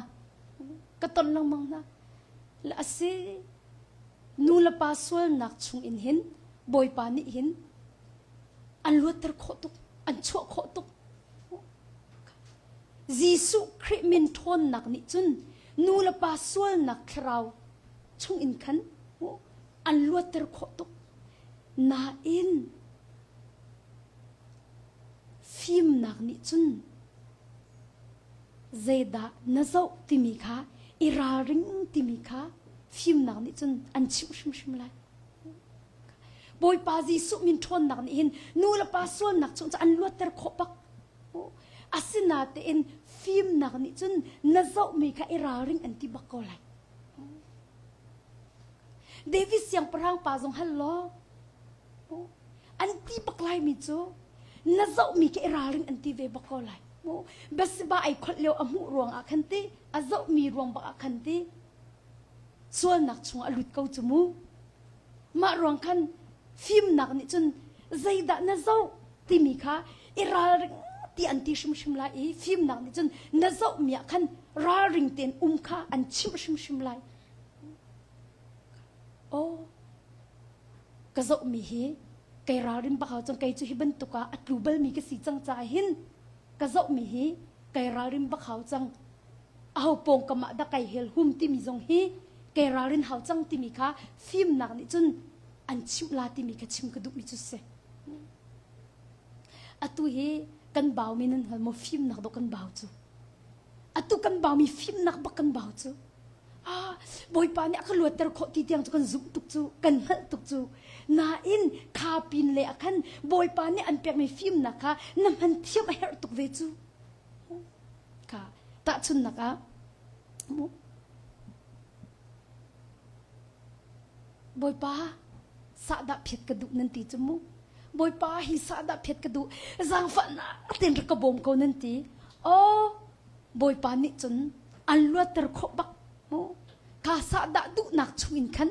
[SPEAKER 1] กระตุนลังมังนะและสินูละปาสวลนักชุงอินหินบอยปานิหิน อันลวดเตอร์โคตุกอันชั่วโคตุกยิสุคริมินทนนักนิจุนนูละปาสวลนักคราวช่วงอินขันอันลวดเตอร์โคตุกนาอินฟิมนักนิจุนเจดานาเจ้าติมิค่ะอิราริงติมิค่ะฟิมนักนิจุนอันชิมชิมเลยบอยปาจีสุมินทนนักนี่อินนูละปาส่วนนักจงจะอันลวดเตอร์ขบักอาศินาเตอินฟิมนักนี่จนนาเจ้ามีค่ะอิราริงอันที่บักก็เลยเดวิสยังปรางปาจงฮัลโหลอันที่บักไลมิจูนาเจ้ามีค่ะอิราริงอันที่เวบักก็เลยบัสบ้าไอคนเลี้ยวอมุรวงอาคันตีอาเจ้ามีรวงบักอาคันตีส่วนนักชงอลุดเกาจมูมารวงคันฟิมนักนี่จนใจดันนาเจ้าที่มีค่ะอิราริงที่อันที่ชิมไลฟิมนักนี่จนนาเจ้ามีคันราริงเต็นค่ะอันชิมไลโอ้กระเจ้ามีเฮไกราริงบักเขาจงไกจูฮิบันตุกะอัตลูเบลมีกษีจังใจหินกระเจ้ามีเฮไกราริงบักเขาจังเอาปงกะมาดะไกเฮลหุมที่มีจงเฮไกราริงเขาจังที่มีค่ะฟิมนักนี่จนอันชิมลาติมีกชิมกระดูกมิจุเสอตุเฮกันบ่าวมีนั่นเหรอมาฟิล์มนักดกันบ่าวจูอตุกันบ่าวมีฟิล์มนักบักกันบ่าวจูบอยปานี่อักลวดเตอร์โคตีเตียงจูกันซุกตุกจูกันหัลตุกจูนาอินคาปินเลยอักันบอยปานี่อันเปียกมีฟิล์มนักค่ะน้ำมันเทียมเฮร์ตุกเวจูค่ะตัดชุนนักอ่ะบอยปาสาดเพียดกระดูกนันตีจมูกบอยปาหิสาดเพียดกระดูกจังฝันเต็นกระบอมเขานันตีโอ้บอยปานี่จนอันลวดเตอร์ขบักโอ้กาสาดดูนักช่วยขัน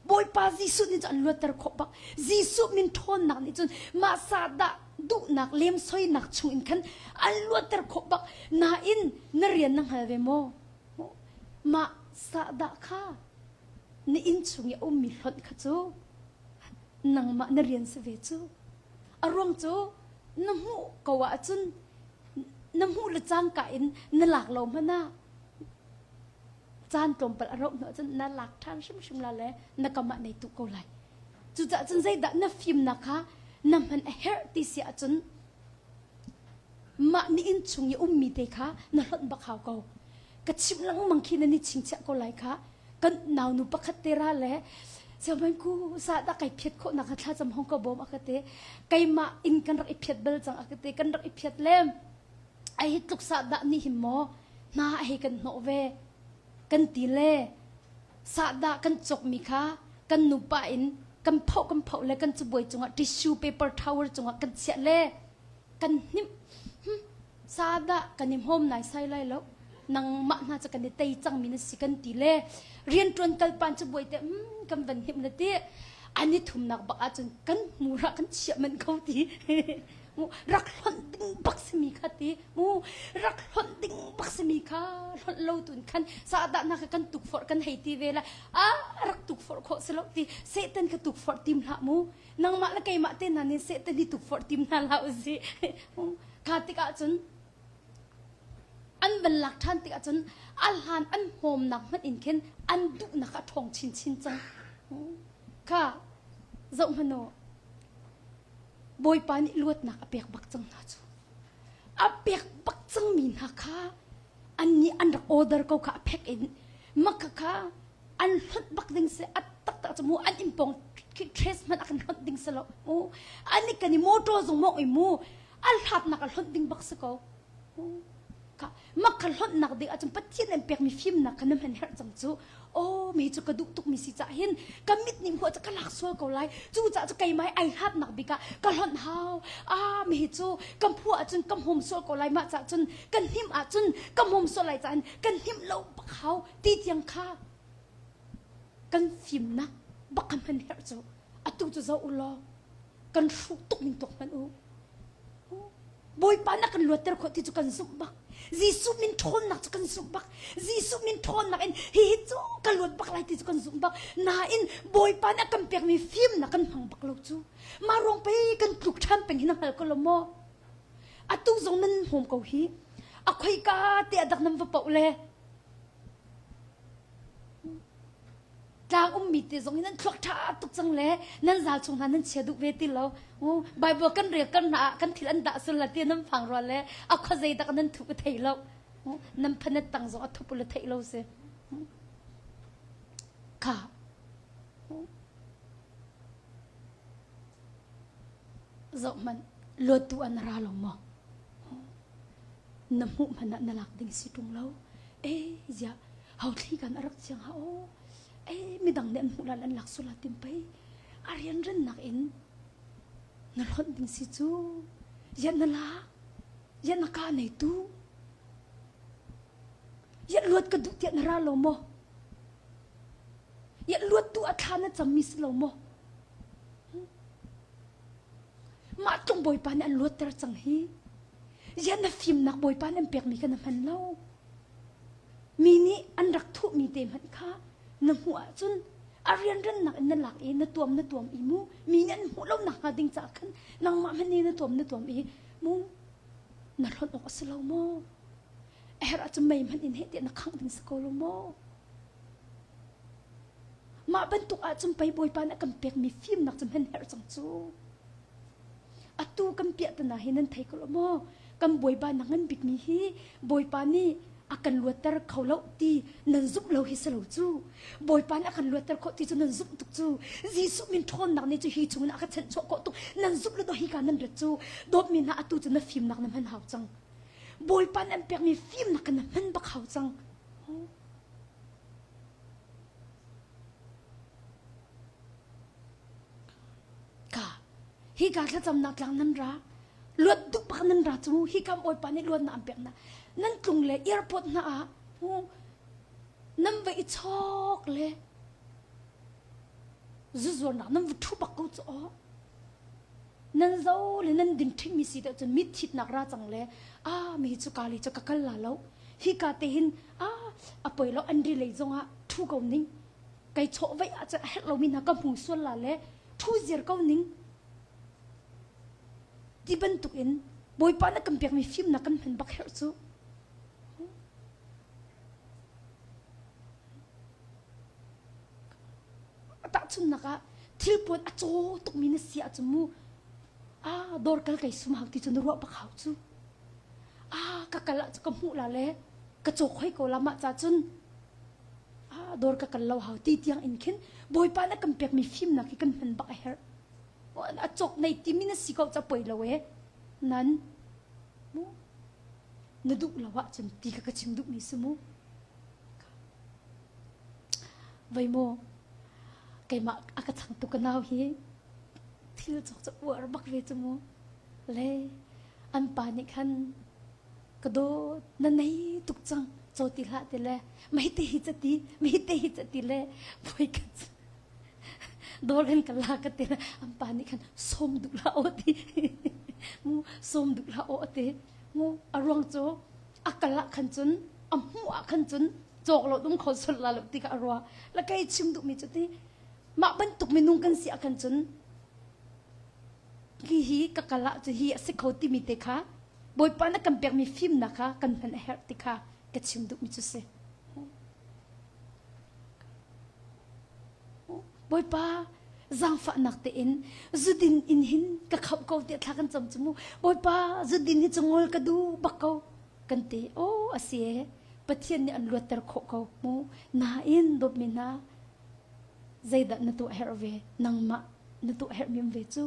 [SPEAKER 1] บอยปาจีสุนี่จนอันลวดเตอร์ขบักจีสุมินทนนักนี่จนมาสาดดูนักเลี้ยมซอยนักช่วยขันอันลวดเตอร์ขบักนาอินนเรียนนังฮาเวโมมาสาดค่ะนี่อินช่วยอุ้มมีหลอนขจูนังมานเรียนสเวจูอารมณ์จูน้ำหูกว่าจุนน้ำหูละจางกายนหลักลมหน้าจานตรงปะอารมณ์เนาะจุนนหลักท่านชิมละเลยนักมาในตุกโกไลจุจะจุนใจดันนับฟิมนะคะนำมันเฮร์ติเสียจุนมานี่อินชุงยอุ้มมีเตค่ะนหลอนบักเขาเกากระชิมลังมังคีนันนี่ชิงเชะโกไลค่ะกันนาวนุปคัตเตระเลยเจ้ามันกูสาดไก่เพียดโคนักท่าจำห้องกบมอักเตไก่มาอินกันรักไอเพียดเบลจังอักเตกันรักไอเพียดเล่มไอฮิตุกสาดนี่หิมอนาไอกันโนเวกันตีเล่สาดกันจกมิค่ะกันนุปอินกันเผาเลยกันจะบวยจังหวะทิชชูเปเปอร์ทาวเวอร์จังหวะกันเสียเล่กันนิ่มสาดกันนิ่มโฮมไหนใส่ไรแล้วนังมาน่าจะกันได้จังมีนสิกันตีเล่เรียนจนกันปันจะบวยแต่กันวันหิมนาทีอันนี้ทุ่มนักบักอาจจะกันมูรักกันเชี่ยมันเขาตีมูรักหล่อนดิ้งบักสมีค่ะตีมูรักหล่อนดิ้งบักสมีค่ะหล่อนเล่าตุนคันสาดนักกันตุกฟอร์กันให้ตีเวลารักตุกฟอร์โคสลบตีเซตันกันตุกฟอร์ทีมละมูนังมาละไก่มาเต้นนั่นเซตันที่ตุกฟอร์ทีมนั่นละอุสิข้าติกาจนอันเป็นหลักฐานติอาจารย์อัลฮันอันโฮมนักมันอินเคนอันดุนักทองชินจังค่ะเจ้าพนอบอยปานิลวดนักอเปียกบักจังนะจูอเปียกบักจังมีนักค่ะอันนี้อันรักออเดอร์เขาค่ะอเปียกอินมักค่ะอันหดบักดิ่งเสอัดตักจมูกอันอิมปองเทรสมันอันหดดิ่งเสละโอ้อันนี้กันนี่โมโตจงมองไอมูอัลฮัดนักอันหดดิ่งบักสกอค่ะมักขันหดนักเด็กอาจจะปัจจัยนั้นเปียกมีฟิล์มนักขนมเห็นเห็นจังจูโอ้มีจุกระดุกตุกมีสิจ่าเห็นกำมิดนิ่มหัวจะกระลักซัวเกาไลจูจ่าจะไกไม้ไอฮัดนักบิกะกันหดเฮามีจูกำพัวอาจจะกำหอมซัวเกาไลมาจากจนกันหิมอาจจะกำหอมซัวไหลจันกันหิมเล่าบักเขาตีเตียงข้ากันฟิล์มนักบักคำเห็นเห็นจูอะตุจะเจ้าอุลอกันสุกตุกนิ่งตุกมันบอยปานักกันลวดเตอร์คนที่จุกันซุบบัก Jisu min thon nak kan sumbak Jisu min thon nak in hi chu kalot bak lai ti chu kan sumbak na in boy pa na kan pek mi film na kan phang bak lo chu marong pe kan tluk tham peng hin hal ko lo mo atu zong nan hom ko hi akhoi ka te adak nam va pau le tang mi te zong nan thlok tha tuk chang le nan zal chung nan cheduk ve ti lo bible kan re kan na kan thil an da sul la ti nam phang ro le a kho zai da kan nan thu thei lo nam phanet tang zo a thu pul thei lo se ka zo man lo tu an ra lo mo nam hu man na lak ding si tung lo ja hau thi kan arak chang ha mi dang ne mu lan lak sula tim pai arian ren nak in na lon ding si chu yan na la yan na ka nei tu yan luat ka du tian ra lo mo yan luat tu atha na cham mis lo mo ma tung boy pa an luat ter chang hi yan na film nak boy pa an pek mi kan man lo mi ni an rak thu mi te man kha na hua chun arian ren nak na lak na tuam i mu mi nan hu lo nak ha ding cha khan nang ma man ni na tuam i mu na ron ok slo mo era chu mai man in he te na khang ding skol mo ma ban tu a chum pai boy pa na kam pek mi film nak chum hen her chang chu atu kam pia ta na hinan thai ko mo kam boy ba nangan bik mi hi boy pa ni akan luatar khaulo ti nan zup lo hi salo chu boy pan akan luatar kho ti chu nan zup tuk chu jisu min thon nak ni chu hi chung na ka chen cho ko tu nan zup lo do hi ka nan re chu dop min na atu chu na film nak na man hau chang boy pan am pek mi film nak na man bak hau chang ka hi ka tla cham nak lang nan ra luat du pa nan ra chu hi kam boy pan ni luat na am pek na nan tlung le airport na a nam ve chok le zuzor na nam thu bak ko cho nan zo le nan din thing mi si da chun mit thit nak ra chang le mi chu ka li chu ka kal la lo hi ka te hin a poi lo an ri le zonga thu ko ning kai cho ve a cha het lo mi na ka mu sual la le thu zir ko ning ti ban tuk in boy pa na kam pek mi film na kan phen bak her chu ta chun naka thilpon a cho tuk mi na sia chumu dor kal kai sum hau ti chun ro pa khau chu ka kala ka mu la le ka cho khoi ko lama cha chun dor ka kal lo hau ti tiang in khin boy pa na kam pek mi film na ki kan phen bak her a chok nei ti mi na si ko cha poi lo we nan mu na duk lawa chun ti ka chim duk mi sumu vai mo kai ma aka chang tu ka naw hi thil chok cha war bak ve chumu le an pa ni khan ka do na nei tuk chang cho ti la te le mai te hi chati le boi ka dor gan ka la ka te an pa ni khan som duk la o ti mu som duk la o te mu arong cho akala khan chun amu a khan chun chok lo dum kho sol la lo ti ka arwa la kai chim duk mi chati ma ban tuk minung kan si akan chun hi kakala chu hi se khoti mi te kha boy pa na kam pek mi film na kha kan phan her ti kha ka chim duk mi chu se boy pa zang fa nak te in zudin in hin ka khap ko te thla kan cham chumu boy pa zudin hi chungol ka du bakko kan te asie pathian ni an luatar kho ko mu na in dop mi na zaida na tu her ve nang ma na tu her mim ve chu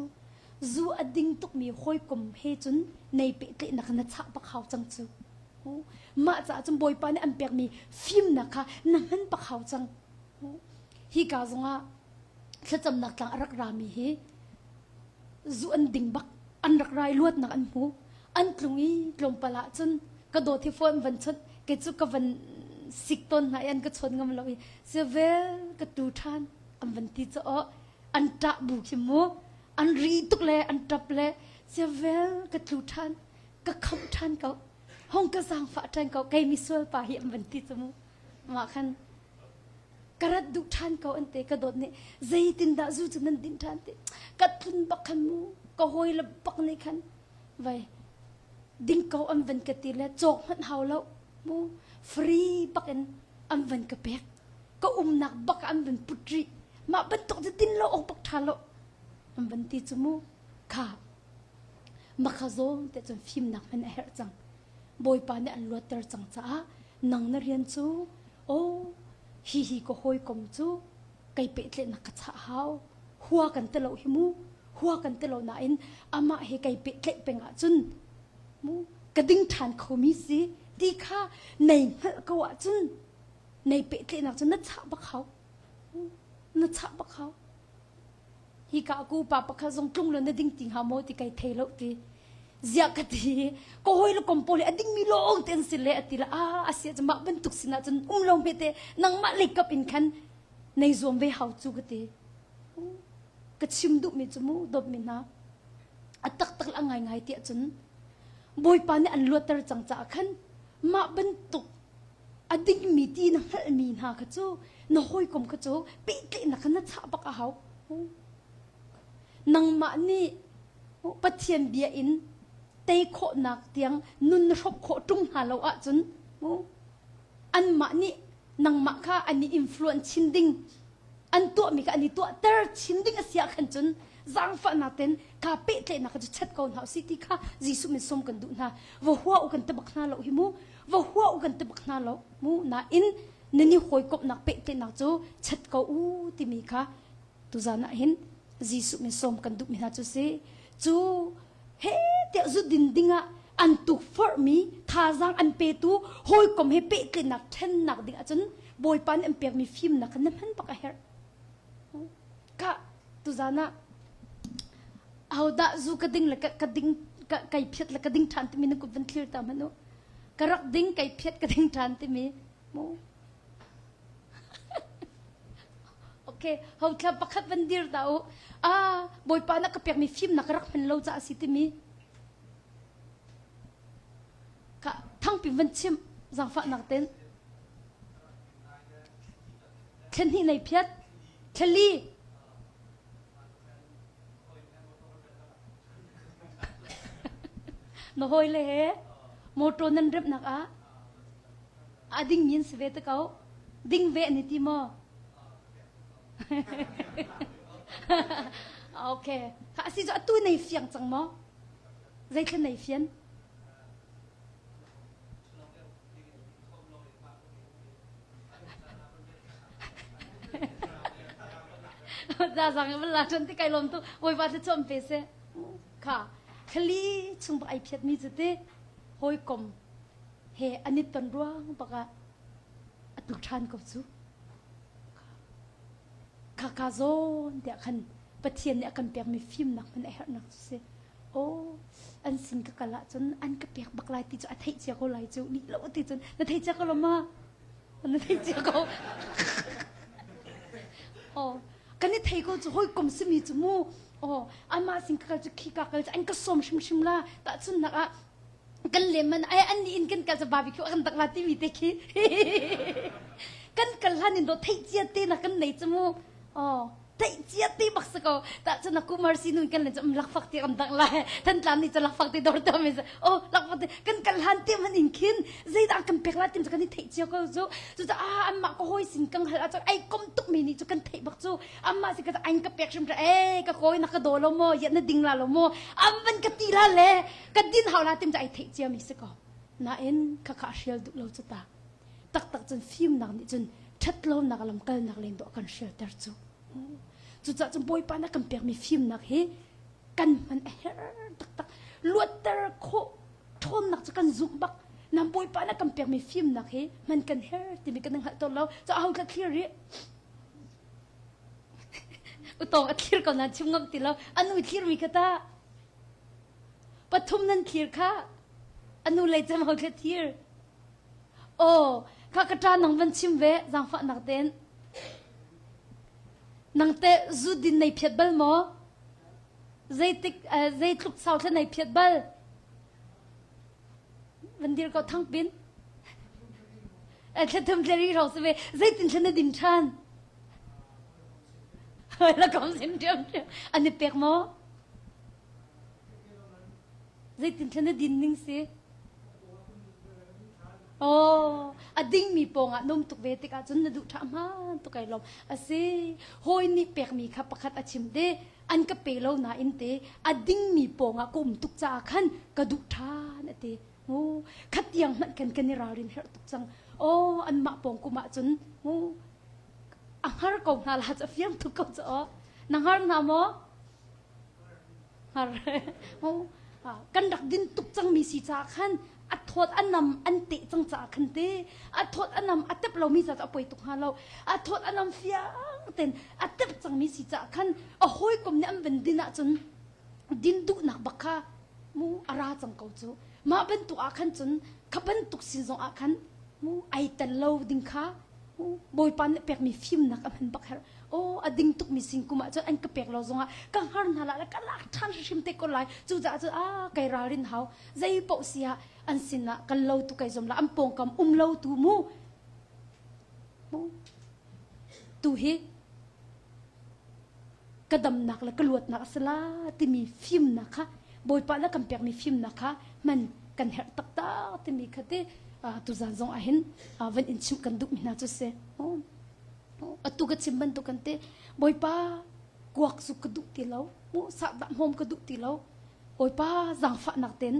[SPEAKER 1] zu ading tuk mi khoi kum he chun nei pe te na kana cha pak haw chang chu ma cha chum boy pa ne an pek mi film na kha na han pak haw chang hi ka zonga thacham nak tlang arak rami hi zu an ding bak an rak rai luat nak an mu an tlungi tlom pala chun ka do thi phone van chut ke chu ka van sik ton na yan ka chon ngam lo se vel ka tu than am van ti cho an ta bu ki mo an ri tuk le an tap le se vel ka tu than ka kham than ka ห้องกระสังฝาจันเขาไกมีส่วนป่าเหี่ยมวันที่จมูมาคันกระดูกทานเขาอันเตกระโดดเนี่ยใจตินดาจูจนันดินทานเตกัดทุนบักขันมูก็หอยละบักในคันไว้ดิ้งเขาอันวันกติและจอกมันเฮาแล้วมูฟรีบักอันวันกระเปกก็หนักบักอันวันปุตรีมาบรรทุกจะดินเราออกบักทานเราอันวันที่จมูค่ะมาขะโซแต่จนฟิล์มหนักมันเอร์จังบอยปานเนี่ยอันลวดเตอร์จังจ้านังนเรียนจูโอ้ฮีก็หอยกลมจูไก่เป็ดเล่นนักกระชาเฮาหัวกันเตลาหิมูหัวกันเตลาหนาอินอามาเฮไก่เป็ดเล่เป็นอาจุนมูกระดิ่งฐานเขามีสิดีค่ะในก็ว่าจุนในเป็ดเล่นนักจุนนัดฉะบักเขานัดฉะบักเขาฮีกากูปาปะข้าทรงจุงเลยนัดดิ่งติงหาโมติไก่เทโลตีZiakati, ko hoi lo kompole ading milong ten sile atila asia jama bentuk sina chen long bete nang ma lekap in khan nei zom ve hau chu gate ka chim du mi chumu dop mi na atak tak la ngai ngai ti chun boy pa ne an lotar chang cha khan ma bentuk ading mi ti na hal mi na ka chu no hoi kom ka chu pe te na khan na cha bak a hau nang ma ni pathian bia in tây khổ nạc tiếng nun rộp khổ trung hà lâu ạ chun anh mạ ni nang mạ kha anh influence chín đinh anh tua mi ka anh tua ter chín đinh asia khan chun giang fa na ten ka pe tle na ka chat kaun hau city kha jisu min som kan du na wo hua u kan te bak na lo hi mu wo hua u kan te bak na lo mu na in nani hoi kop nak pe tle na chu chat ko u ti mi kha tu za na hin jisu min som kan du mi na chu se chu he tiao zu din dinga an tu for me tha jang an pe tu hoi kom he pe tle nak then nak ding a chun boy pan em pek mi film nak kan han pak a her ka tu zana au da zu ka ding la ka ding kai phet la ka ding than ti mi na ku van clear ta mano karak ding kai phet ka ding than ti mi mo okay hau thla pakhat van dir dau boy pa na ka pek mi film na karak man lo cha si ti mi ka thang pi van chim zang fa nak ten khen hi nei phet khali no hoi le he moto nan rep nak ading min se ve ta kau ding ve ni ti mo okay ka si jo tu nei fiang chang mo zai thlen nei fian ra rằng vẫn là chân tí cây lồng tu hồi vào thì chôm về xe cả khali chung ba ai phiat mi zete hoi kom he anit ton ruang baka atuk than ko chu ka zon dia khan pathian ne kan pek mi film nak man her nak se o an sin ka kala chun an ka pek baklai ti chu a thei che ko lai chu ni lo ti chun na thei che ko lo ma na thei che ko o kan ni thei ko chu hoi kom se mi chu mu o ama sin ka chu khi ka an ka som shim la ta chun na kan lemon ai an ni in kan ka barbecue kan tak la ti mi te khi kan kalhan in do thei che te na kan nei chu mu thầy chia ti bác sĩ cô ta cho nó cũng mercy nuôi cái này cho lắc phát tiền tặng lại thân làm đi cho lắc phát tiền đồ đồ mình lắc phát tiền cái lan tiền mình in kiến dây đang cầm bẹt lại tiền cho cái thầy chia cô chú anh mà có hôi xin căng hay cho ai công tục mình đi cho cái thầy bác chú anh mà thì cái anh cái bẹt xem cho cái khối nó cái đồ lo mò hiện nó đinh là lo mò anh vẫn cái tì là lẽ cái tin hào là tiền cho ai thầy chia mình sẽ có na en cái cả share được lâu cho ta tắc tắc chân phim nào đi chân chất lâu nào làm cái nào lên độ cần share được chú chú cha chúng boy pa na kan pek mi film nak he kan man her tak tak luater kho thom nak kan zoom bak nam boy pa na kan pek mi film nak he man kan her ti mi kan hal to lo cho how ka clear ri utong at clear ko na chungam ti lo anu clear mi kata pathum nan clear kha anu lai cham how ka clear ka kata nang van chim ve jang fa nak ten nang te zu din nei phiat bal mo zai tluk sau thla nei phiat bal วันเดียวก็ทั้งเป็นถ้าทำเจริญเราสิเว้ใจตินฉันดินชันแล้วก็สินเดียวอันนี้เปียกมั้งใจตินฉันดินนิ่งสิโอ้อดิ้งมีปงอ่ะนุ่มตุกเวติกาจนดูทำมันตุกไก่ลมอ่ะสิหอยนี่เปียกมีขับประคัดอาชิมเดอันก็เปล่าหน้าอินเตอดิ้งมีปงอ่ะกุมตุกจ่าขันกระดูทานเตโอ้ขัดยังมันกันนี่รารินเฮรตุกจังโอ้อันมาปงกุมาจนโอ้อังฮาร์กงนาลาจะเฟียงตุกก็จะอ๋อนางฮาร์นามอฮาร์โอ้กันดักดินตุกจังมีสีจ่าขันอัดทอดอันนำอันติจังจ่าขันเตอัดทอดอันนำอัดเต็บเรามีจ่าป่วยตุกหาเราอัดทอดอันนำเฟียงเต็นอัดเต็บจังมีสีจ่าขันอ่ะห้อยกลมเนี่ยอันเป็นดินอ่ะจนดินดุหนักบักค่ะมูอาราจังเกาจูมาเป็นตุกอาขันจนขับเป็นตุกสินจงอาขันมูไอแต่เราดิงค่ะมูบอยปันเปียกมีฟิล์มนักอันเป็นบักค่ะโอ้อดิ่งตุกมีสิ่งกุมาจนอันก็เปียกเราจงอ่ะกังหันหาละแล้วก็ลักทันชิมเตกอนไลจู่จ่าจะไกรารินเฮาใจปอกเสียอันสินะกันเราตุกไกจมละอันปงกำเราตูมูตูเฮกระดำหนักแล้วก็ลวดหนักสละที่มีฟิล์มนะคะบอยปันแล้วกันเปียกมีฟิล์มนะคะมันกันเห็ดตักตาที่มีคดีตุจานจงอาเห็นวันอินชิมกันดุมินาจุเสตุกชิมบันตุกันเตบอยป้ากวกสุกดุตีเรามูสัตว์โฮมกดุตีเราบอยป้าจังฝันนักเต้น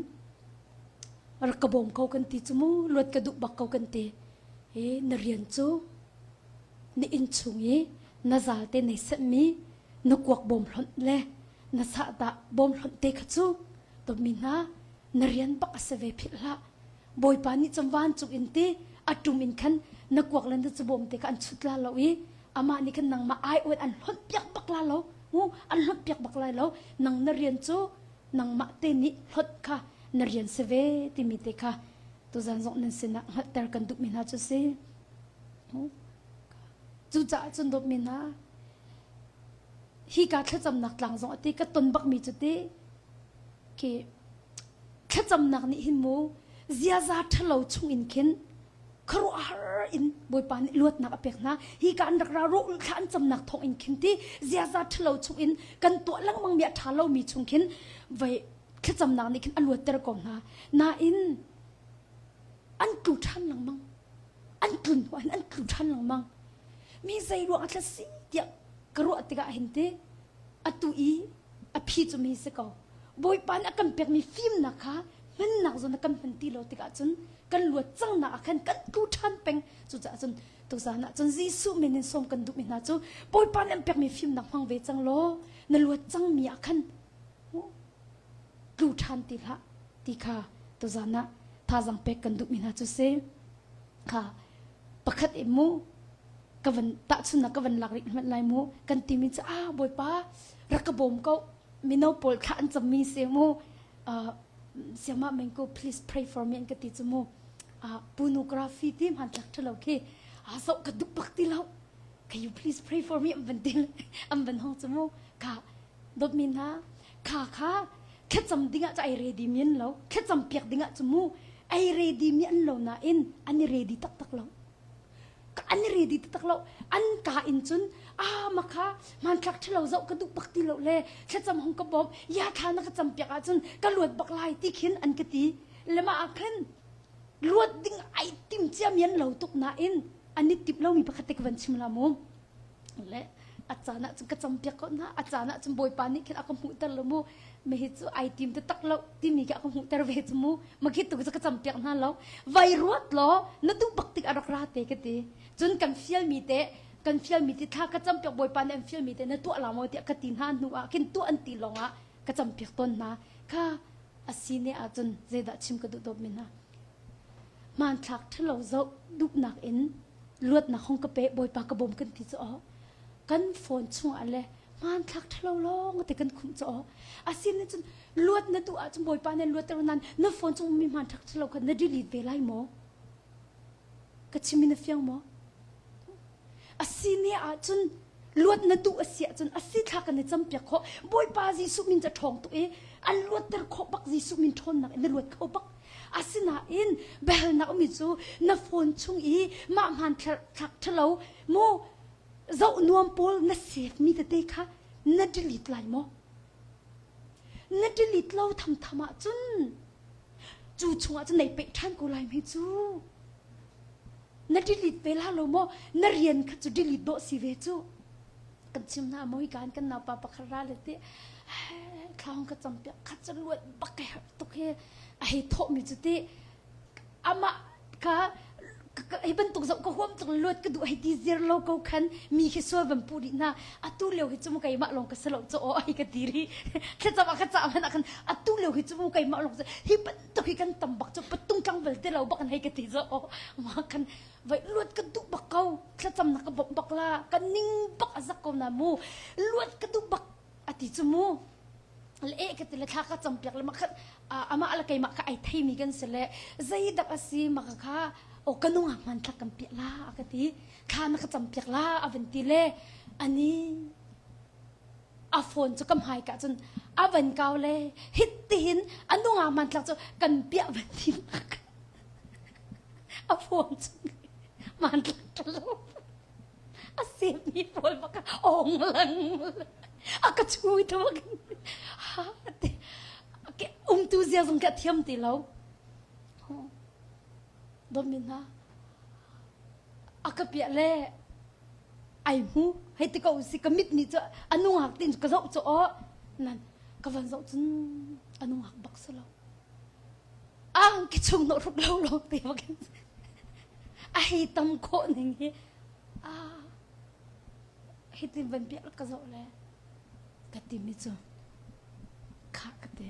[SPEAKER 1] รักบอมเขากันตีจมูลวดกระดูกบักเขากันตีนเรียนจูนอินชุงยีนซาเตนในสมีนกวักบอมหล่นเล่นสัตว์บอมหล่นเตะจูตัวมินานเรียนบักเสวพิละบอยป้านี่จำวันจุกอินตีอัตุมินขันนักวักเล่นจะบอมเตะกันชุดลาเราอามานี่ขันนังมาไออวดอันหล่นเปียกบักลาเราอันหล่นเปียกบักลาเรานังนเรียนจูนังมาเตนี่หล่นค่ะนเรียนเสวติมิเตค่ะตัวจันทร์นั้นสินะหัดแต่กันดุมินาจุเสจูจ่าจนดุมินาฮีกาแค่จำนักหลังสองตีก็ต้นบักมีจุดที่แค่จำนักนี่หินมูเสียใจทะเลาะชุ่งอินเข็นครัวฮาร์อินบอยปานลวดนักเปียกนะฮีการดักราโรขันจำนักทองอินเข็นที่เสียใจทะเลาะชุ่งอินกันตัวลังมังเมียทะเลาะมีชุ่งเข็นไว้แค่จำนางนี่คืออันวัวเตอร์ก่อนนะนาอินอันกลุ่มท่านหลังมังอันกลุ่มวันอันกลุ่มท่านหลังมังมีใจรัวอัตสีเดียกรัวติกาเห็นเตอัตุอีอภิจุมีสกาวบอยปานอากันเปียกมีฟิล์มนะคะมันหนักจนอากันเป็นตีโลติกาจนกันลวดจังหนักกันกันกลุ่มท่านเป็นจุดจ้าจนตัวสานะจนจีสุเมนินสมกันดุมินาจูบอยปานอันเปียกมีฟิล์มหนักฟังเวจังโลนั่นลวดจังมีอากันกลูทันติละติค่ะตัวจานะท่าจังเป็กกันดุมินาจุเซค่ะประคัดเอมูกวันตัดสุนัขกวันหลักริมันลายมูกันติมิจะบอยป้ารักกบมก็มินเอาปอลขันจะมีเสมูเสียมาเมงก็ please pray for me อันกติจมูปูโนกราฟีที่มันหลักเท่าไหร่ที่สกกระดุกปักติเรา can you please pray for me อันเป็นติลอันเป็นห้องจมูค่ะดบมินะค่ะแค่จำดิ้งจะไอเรดีเมียนเราแค่จำเปียกดิ้งจะมูไอเรดีเมียนเรานะอินอันนี้เรดีตักเราก็อันนี้เรดีตักเราอันกาอินจุนมาค่ะมันคลักที่เราเจ้ากระดูกปักตีเราเลยแค่จำห้องกระบอกยาทานักจำเปียกจุนกระลวดบักลายที่ขินอันกตีแล้วมาขึ้นลวดดิ้งไอติมเจียเมียนเราตุกนาอินอันนี้ติบเรามีปกติกันชิมละมุมและอาจารย์จึงกระจำเปียกก็นะอาจารย์จึงบอยปานี่คิดอาคมหูตะละมูไม่เห็นไอติมจะตักเราที่มีแค่อาคมหูตะเวจมูมาคิดตัวจะกระจำเปียกนั่นแล้วไวรัสล้อนั่นตู้ปักติกอรักราเตกตีจนกันเฟียลมีเตกันเฟียลมีที่ท่ากระจำเปียกบอยปานนั่นเฟียลมีเตนั่นตัวเราโมเตกระตินหันนัวกินตัวอันตีลงกระจำเปียกต้นนะค่ะอาศีเนี่ยจนเจดชิมกระดูดมินะมันทักที่เราจะดุหนักเอ็นลวดหนักห้องกระเป๊ะบอยปากกระบมกันที่จะอ๋อกันฝนช่วงอะไรมันทักทะเลาะแต่กันคุ้มจ่ออาศินนี่จนลวดนั่นตัวจนบอยปานนั่นลวดแต่นั้นนั่นฝนช่วงมีมันทักทะเลาะกันนั่นดีลีดเวลัยหมอกระชิมินเฟียงหมออาศินนี่จนลวดนั่นตัวเสียจนอาศินทักกันในจำเปียกเขาบอยปาจีสุมินจะทองตัวอันลวดแต่เขาบักจีสุมินทนนักนั่นลวดเขาบัก asina in bel na umi chu na phone chung I ma man thak thalo mo zau nuam pol na save mi te kha na delete lai mo na delete lo tham thama chun chu chunga chu nei pe than ko lai mi chu na delete ve la lo mo na rian kha chu delete do si ve chu kan chim na moi kan na pa khara le te khang ka champia kha chu luat bakai to ke ai tho mi chu te ama ka ai ban tuk zau ka hom tuk luat ka du ai ti zir lo ko khan mi khe so van puri na atu leo hi chu kai ma long ka salo chu o ai ka tiri kha cha ma kan atu leo hi chu kai ma long hi ban to hi kan tam bak chu patung kang vel te lo bak hai ka ti zo o ma kan vai luat ka du bak kau kha cham na ka bak la ka ning bak azak ko na mu luat ka du bak ati chu mu le ka te le kha ka cham pyak le ma kha ama ala kai ma ka ai thai mi gan se le zai dak asi ma kha o kanunga man tla kampi la akati khana ka champiak la aventi le ani a phone chu kam hai ka chun avan kaw le hit tin anunga man tla chu kan pia aventi a phone chu man tla lo a sim mi pol ma ka ong lang aka chui to ha te ke enthusiasm ka thiam ti lo domina akapia le ai mu hai te ko si commit ni cha anung hak tin ka zau cho nan ka van zau chun anung hak bak salo ang ki chung no ruk lo lo te wa ken ai tam ko ning hi hi tin van pia ka zau le ka ti mi cho kha ka te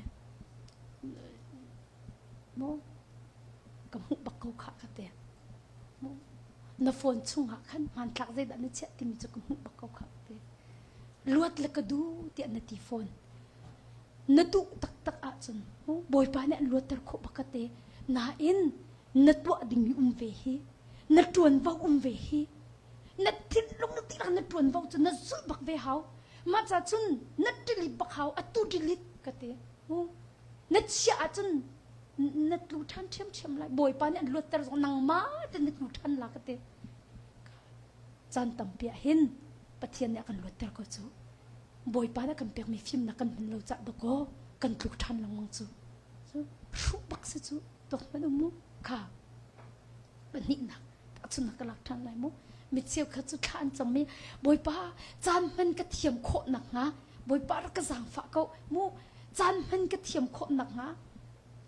[SPEAKER 1] mo kam hu bak ko kha ka te na phone chung ha khan man thak zai da na che ti mi chu kam hu bak ko kha te luat la ka du ti na ti phone na tu tak tak a chun boy pa ne luat tar kho bak ka te na in na tu ding mi ve hi na tuan va ve hi na tin long na ti la na tuan va chu na sul bak ve hau ma cha chun na delete bak hau atu delete ka te na chia chun na tu than chem lai boy pa ne luat tar nang ma te na tu than la ka te chan tam pia hin pathian ne kan luat tar ko chu boy pa na kan pek mi film na kan lo cha do ko kan tu than lang mang chu shu bak se chu to man mu kha ban ni na ta chun na ka lak than lai mu mi cheu kha chu than cham mi boy pa chan man ka thiam kho nak nga boy pa ka jang fa ko mu chan man ka thiam kho nak nga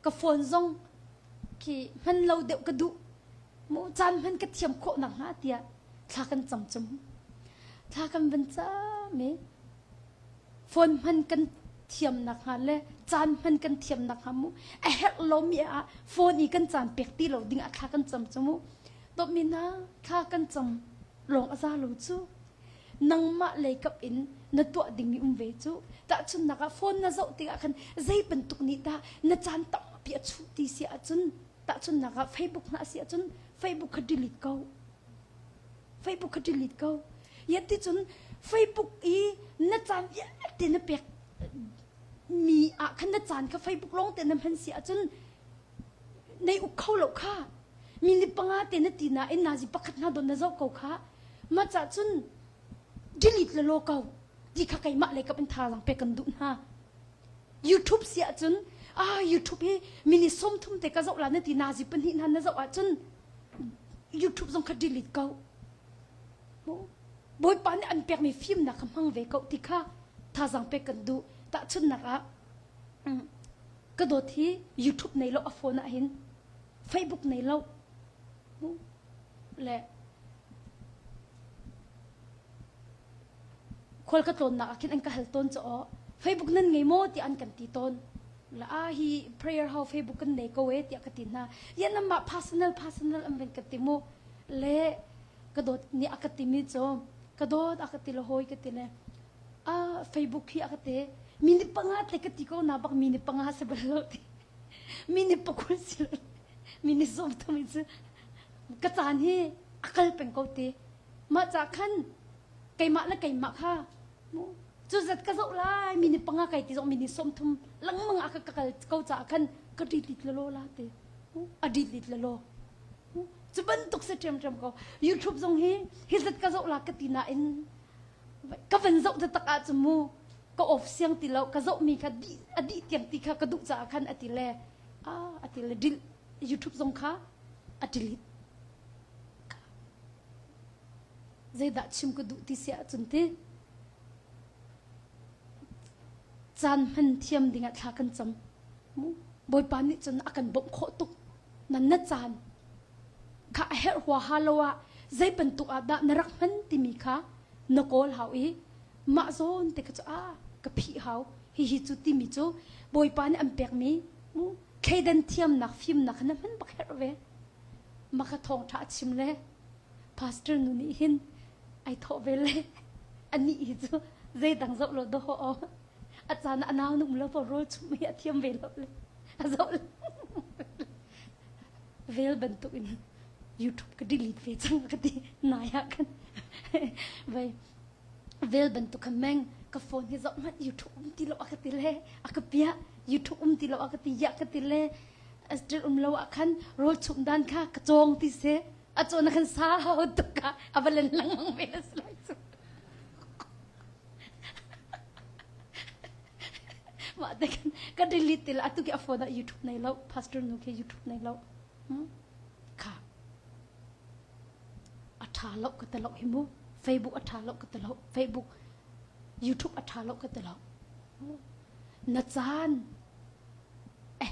[SPEAKER 1] ka phone zong ki man lo de ka du mu chan man ka thiam kho nak nga tia thla kan cham cham thla kan ban cha me phone man kan thiam nak ha le chan man kan thiam nak ha mu a hek lo mi a phone I kan chan pek ti lo ding a thla kan cham cham mu to mi na thla kan cham long a za lo chu nang ma le kap in na to ding mi ve chu ta chun naka phone na zo ti a kan zai ban tuk ni ta na chan tam pi a chu ti si a chun ta chun naka facebook na si a chun facebook ka delete ko facebook ka delete ko yati chun facebook I na chan ya ti na pek mi a kan na chan ka facebook long te na phan si a chun nei u khau lo kha mi ni panga te na ti na in na ji pakhat na don na zo ko kha ma cha chun delete le lo ko di kha kai ma le ka pen tha lang pe kan du na youtube sia chun youtube he mini som thum te ka zo la na ti na ji pen hi na na zo a chun youtube zong ka delete ko boy pan an pek mi film na kham hang ve ko ti kha tha jang pe kan du ta chun na ka do thi youtube nei lo a phone a hin facebook nei lo le khol ka ton na akin an ka hel ton cho facebook nan ngei mo ti an kan ti ton la hi prayer how facebook kan nei ko we ti ka tin na yan ma personal am ven ka ti mo le ka do ni akati mi cho ka do akati lo hoy ka ti le facebook hi akate mini pangat le ka ti ko na bak mini panga sa balo ti mini pakul sil mini som to mi ka chan hi akal pen ko ti ma cha khan kai ma la kai ma kha chu zat ka zo lai mini panga kai ti zo mini som thum lang mang aka ka ko cha khan ka ti ti lo la te อดีตลิดละโลจะบันตุกเสียเตรียมก็ YouTube ทรงฮิสัตกะโจลากตินาอินก็เป็นโจจะตะกาจมูก็อฟเสียงติเรากะโจมีคดีอดีตเตียงติค่ะกระดุจาคันอติเลอติเลดิล YouTube ทรงค่ะอดีลิดใจดัชชิมกระดุติเสียจนที่จานมันเทียมดิ่งอัตลากันจำบอยปานิจนอากันบ่มโคตุกนั่นน่ะจานข้าเฮหัวฮาโลวะใจเป็นตุอาดานรักมันติมีค่ะนกอลเฮาอีมาโซนเตกจ้ากะพีเฮาฮิจุติมิจูบอยปานิอันเปียกมีเคยดันเทียมนักฟิล์มนักนั้นมันบักเฮรเวมาขะทองท่าชิมเลยพาสเตอร์นุนี่หินไอโทเวลเลยอันนี้อีจูใจดังโซโลโดโออาจารย์อนาวนุ่มแล้วพอรู้ชุมเทียมเวลเลยอาจารย์เวลบรรทุกอิน YouTube ก็ดีลีทเวจังก็ดีนายกันไปเวลบรรทุกแมงก็โฟนที่จะมา YouTube ที่เราอักติเล่อักเปีย YouTube ที่เราอักติยะกติเล่อัจฉริเราอักขันรู้ชุมด้านข้ากระจงที่เสอาจารย์นักสาวตุกะอับเล่นลังมังเวลสไลด์มาแต่กันก็ดีลิตติละตุกอัฟโฟนยูทูบในเราพาสเตอร์นุกยูทูบในเราค่ะอัฐาเราก็ตลกหิมูเฟซบุ๊กอัฐาเราก็ตลกเฟซบุ๊กยูทูบอัฐาเราก็ตลกนัดจาน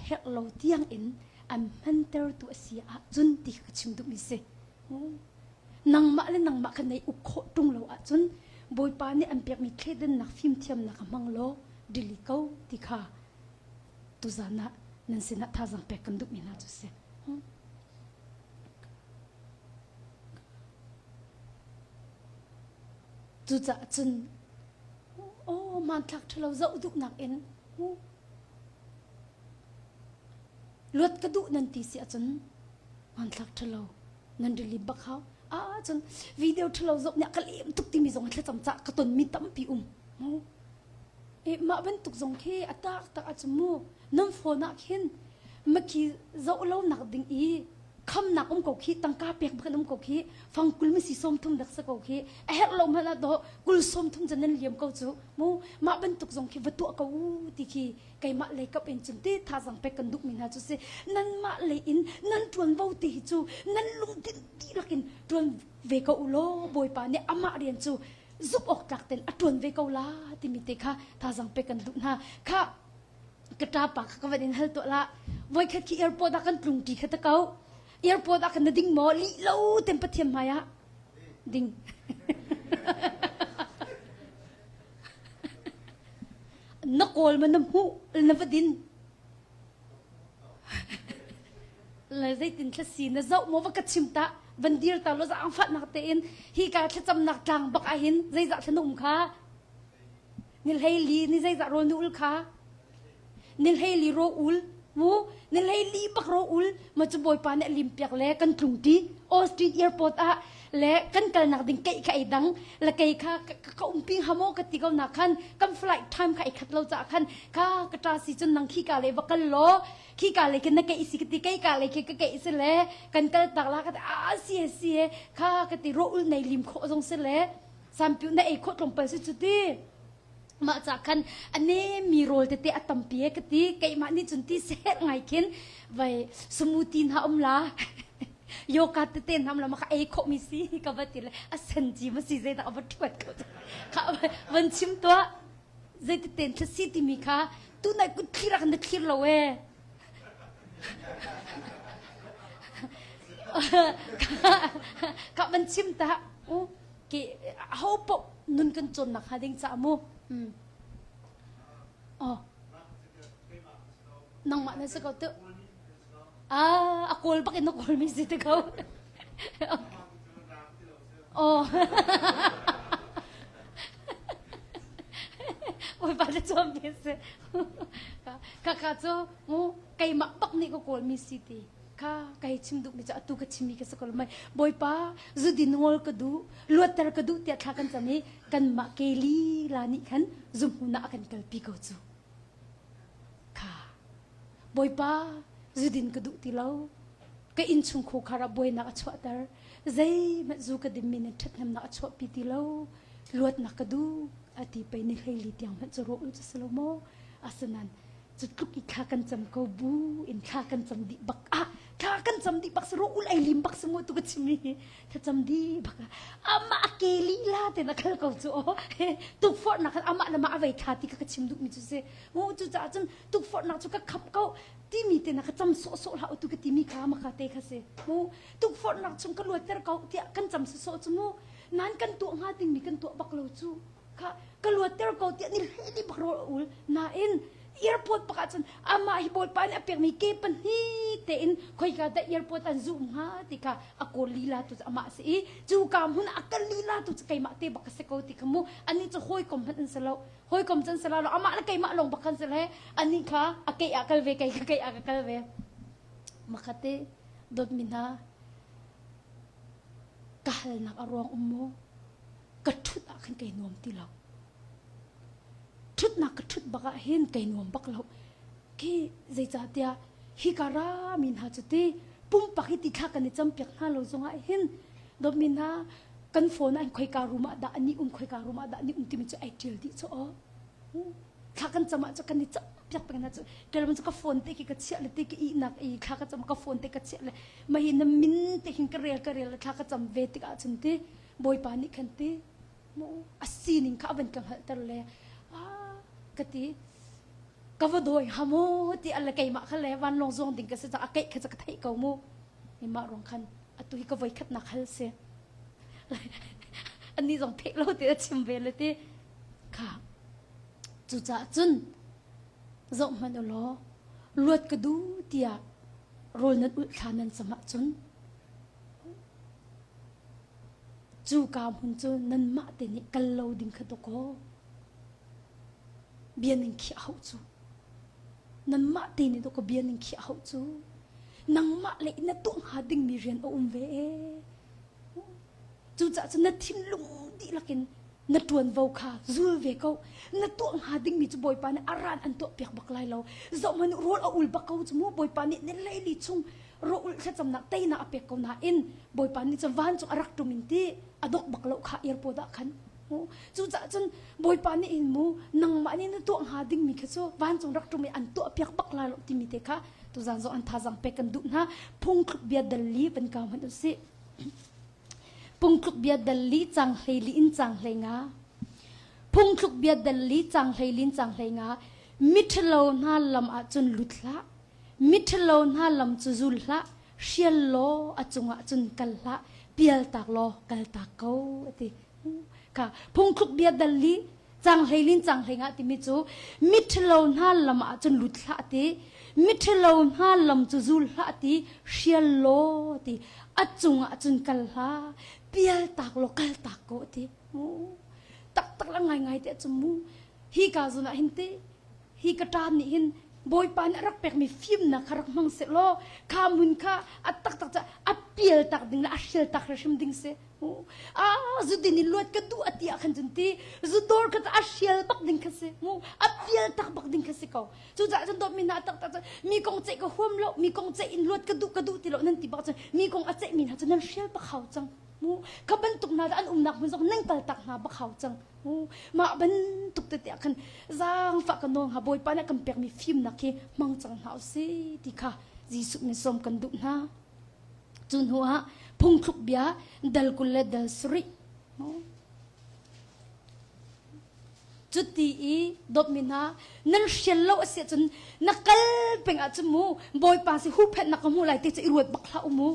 [SPEAKER 1] เฮลเราเตียงอินอันมันเตอร์ตัวเสียจุนติกชิมดุมิเซนังมาเล่นนังมากันในอุโคตุงเราจุนบอยปานี่อันเปียกมีเคเดนนักฟิล์มเทียมนักมังโลดิลิเกาติค่ะตุจานะนั่นสินะท่าจังเป็กกันดุมินาจุเซจุจ่าจุนโอ้มันทักทเราเจ้าดุนักเอ็นลวดกระดุนันตีเสียจนมันทักทเรานันดิลิบักเขาจนวิดีโอทเราเจ้าเนี่ยกระเลียมตุกติมีสองทะจำจักกระตุนมีตั้มปีมาเป็นตุกสงเคอัตตาอาจมูน้ำฝนนักเห็นเมื่อกี้เจ้าเล่าหนักดิ่งคำหนักกขี้ตังกาเปียกเพื่อนขี้ฟังกุลไม่สีส้มทุ่มดักสกขี้เฮลมันละดอกุลส้มทุ่มจะนั่นเลี้ยมเขาจูมูมาเป็นตุกสงเควัตถุเขาติขี้ไก่มาเลยกับเอ็นจุนที่ท่าสังเป็กกันดุมินาจูเซนั่นมาเลยอินนั่นจวนวาวติจูนั่นลุงตินตีลักินจวนเวกอุโลบอยปาเนี่ยอามาเรียนจูซุปออกจากเต็นอจวนเวกอุลาติมิเตค่ะท่าสังเป็กกันดุนาค่ะกระตาปากก็วันนี้ฮัลตัวละไว้แค่ที่แอร์พอร์ตกันปรุงตีแค่ตะเกาแอร์พอร์ตกันดิ่งหมอลีเล่าเต็มปะเทียมมายะดิ่งนักโกลมันน้ำหูน้ำดินเลยได้ตินแค่สีนะเจ้าโมว่ากัดชิมตาบันดีร์ตาเราจะอังฟัดนักเตนฮีการแค่จำนักจางบักอาหินใจจะขนมค่ะนิลเฮลีนี่ใจจะโรนุลค่ะนิลเฮลีโรอุลวูนิลเฮลีบักโรอุลมาจะบอยปานลิมเปียกเล่กันตรงที่ออสตรีทแอร์พอร์ตเละกันกันนักดิ่งไก่ไก่ดังและไก่ค่ะเขาปิ้งฮามโมกติกเอาหนักขันกันไฟล์ไทม์ไก่ขัดเราจะขันค่ะกระตาสีจนนังขี้กาเลยบักกันล้อขี้กาเลยกันนักไก่สิกติไก่กาเลยกันไก่สิเละกันกันตักลากันเสียค่ะกติโรอุลในลิมโคจงสิเละสัมปิวในไอโคตรลงไปสุดจุดที่มาจากกันอันนี้มีโรลเตะอัตมเปียกติไก่มานี่จนที่เสียไงเข็นไว้สมูตินหาลาโยกัดเต้นทำแล้วมาเอโคมิซีกับบัติเลยอ่ะเซนจีมาซีเจต้าบัตรวัดเขาค่ะวันชิมตัวเจตเต้นที่ซีติมีค่ะตัวไหนกูทีรักนักทีเราเว้ค่ะวันชิมตาโอ้กี่เขาปกนุนกันจนนักหาดิ่งสามูอ๋อนังมาในสกอตเตอร์aku pakai no call message tu kau. Oh. Oi pada cuam biasa. Kakak tu, kai mak pak ni ko call message ti. Ka kai cimduk ni atu ka cimi ka sekolah mai. Boy pa, zudi nol kedu, luat ter kedu tiat hakan sami kan mak keli lani kan zum huna akan kalpi kau tu. Ka. Boy pa zudin kadu ti lo ka in chung kho khara boy na achwa tar zai ma zu ka dim minute that nam na achwa pi ti lo luat na kadu ati pe ni khai li tiang ma choro u chalomo asanan chutluk I kha kan cham ko bu in kha kan cham di bak kha kan cham di bak ro ul ai lim bak sungo tu ka chimi tha cham di bak ama akeli la te na khal ko chu tu for na ama na ma vai kha ti ka chim du mi chu se mo chu cha chen tu for na chu ka khap ko ti mi te na ka cham so la tu ka ti mi kha ma kha te kha se mo tu for na chung ka lo ter ko ti kan cham so chu mo nan kan tu nga ting mi kan tu bak lo chu ka ka lo ter ko ti ni di bak ro ul na in airport pakatsan ama hibol pa na permi ke pan hi te in khoi ka da airport an zoom ha ti ka ako lila tu ama si chu kam hun akal lila tu kai ma te bak se ko ti kamu ani chu hoi kom han salo hoi kom chan salo ama na kai ma long bakan sale ani kha akai akal ve kai akal ve makate dot mina kahal nak arong ummo kathut akan kai nom ti lo thut na ka thut baka hen kai nuam bak lo ki zai cha tia hi kara min ha chati pum pakhi ti kha kan cham pek na lo zonga hen do min ha kan phone an khoi ka ruma da ani khoi ka ruma da ani ti mi chu ai til di cho o kha kan chama cha kan ni chap pek pek na chu tel man ka phone te ki ka chia le te ki I nak I kha ka cham ka phone te ka chia le ma hin na min te hin ka rel kha ka cham ve ti ka chun te boy pa ni khan te mo asining ka ban kan hal tar le kati kavadoi hamo ti alla kai ma khale wan long zong ding ka se ta kai kha ka thai ko mu ni ma rong khan atu hi ka voi khat na khal se ani zong phe lo te chim ve le te kha chu cha chun zong man lo luat ka du tia rol nat u khanan sama chun chu ka hun chu nan ma te ni kal lo ding kha to ko bianin khi hau chu nan ma te ni to ko bianin khi hau chu nang ma le na tu ha ding mi rian o ve chu cha cha na thin lung di lakin na tuan vo kha zul ve ko na tu ha ding mi chu boy pa na aran an to pek bak lai lo zo man rol a ul bak ko chu mo boy pa ni ne lai li chung ro ul kha cham na te na apek ko na in boy pa ni cha van chu arak tu min ti adok bak lo kha airport da khan chu cha chen boy pa ni in mu nang ma ni na to ha ding mi kha so van chung rak tu mi an to pek bak la lo ti mi te kha tu zan zo an tha jang pe kan du na phung khuk bia dal li ban ka man si phung khuk bia dal li chang hlei li in chang hlei nga phung khuk bia dal li chang hlei lin chang hlei nga mithlo na lam a chun lutla mithlo na lam chu zul hla shial lo achunga chun kal hla pial tak lo kal tak ko ati ka phung khuk bia dal li chang hlei chang hlei nga ti mi chu mithlo na lam a chun lutla ti mithlo na lam chu zul hla ti shial lo ti achunga chun kal hla pial tak lo kal tak ko ti tak la ngai te chumu hi ka zuna hinte hi ka ta ni hin boy pan rak pek mi film na kharak mang se lo kha mun kha atak tak cha apil tak ding la ashil tak rashim ding se zudin ni lot ka du atia khan junti zudor ka ashil bak ding ka se mu apil tak bak ding ka se ko chu ja jan do mi na tak tak mi kong che ko hom lo mi kong che in lot ka du ti lo nan ti bak cha mi kong a che mi na chan shil bak haw chang mu ka ban tuk na an nak mun zok nang kal tak na bak haw chang ma ban tuk te khan zang fa kan nong ha boy pa na kan pek mi film na ke mang chang hau se ti kha jisu mi som kan du na chun huwa phung thuk bia dal kulle dal sri chuti I dot mina nan shello se chun nakal penga chumu boy pa si hu phet na kamu lai te che ruat bakla umu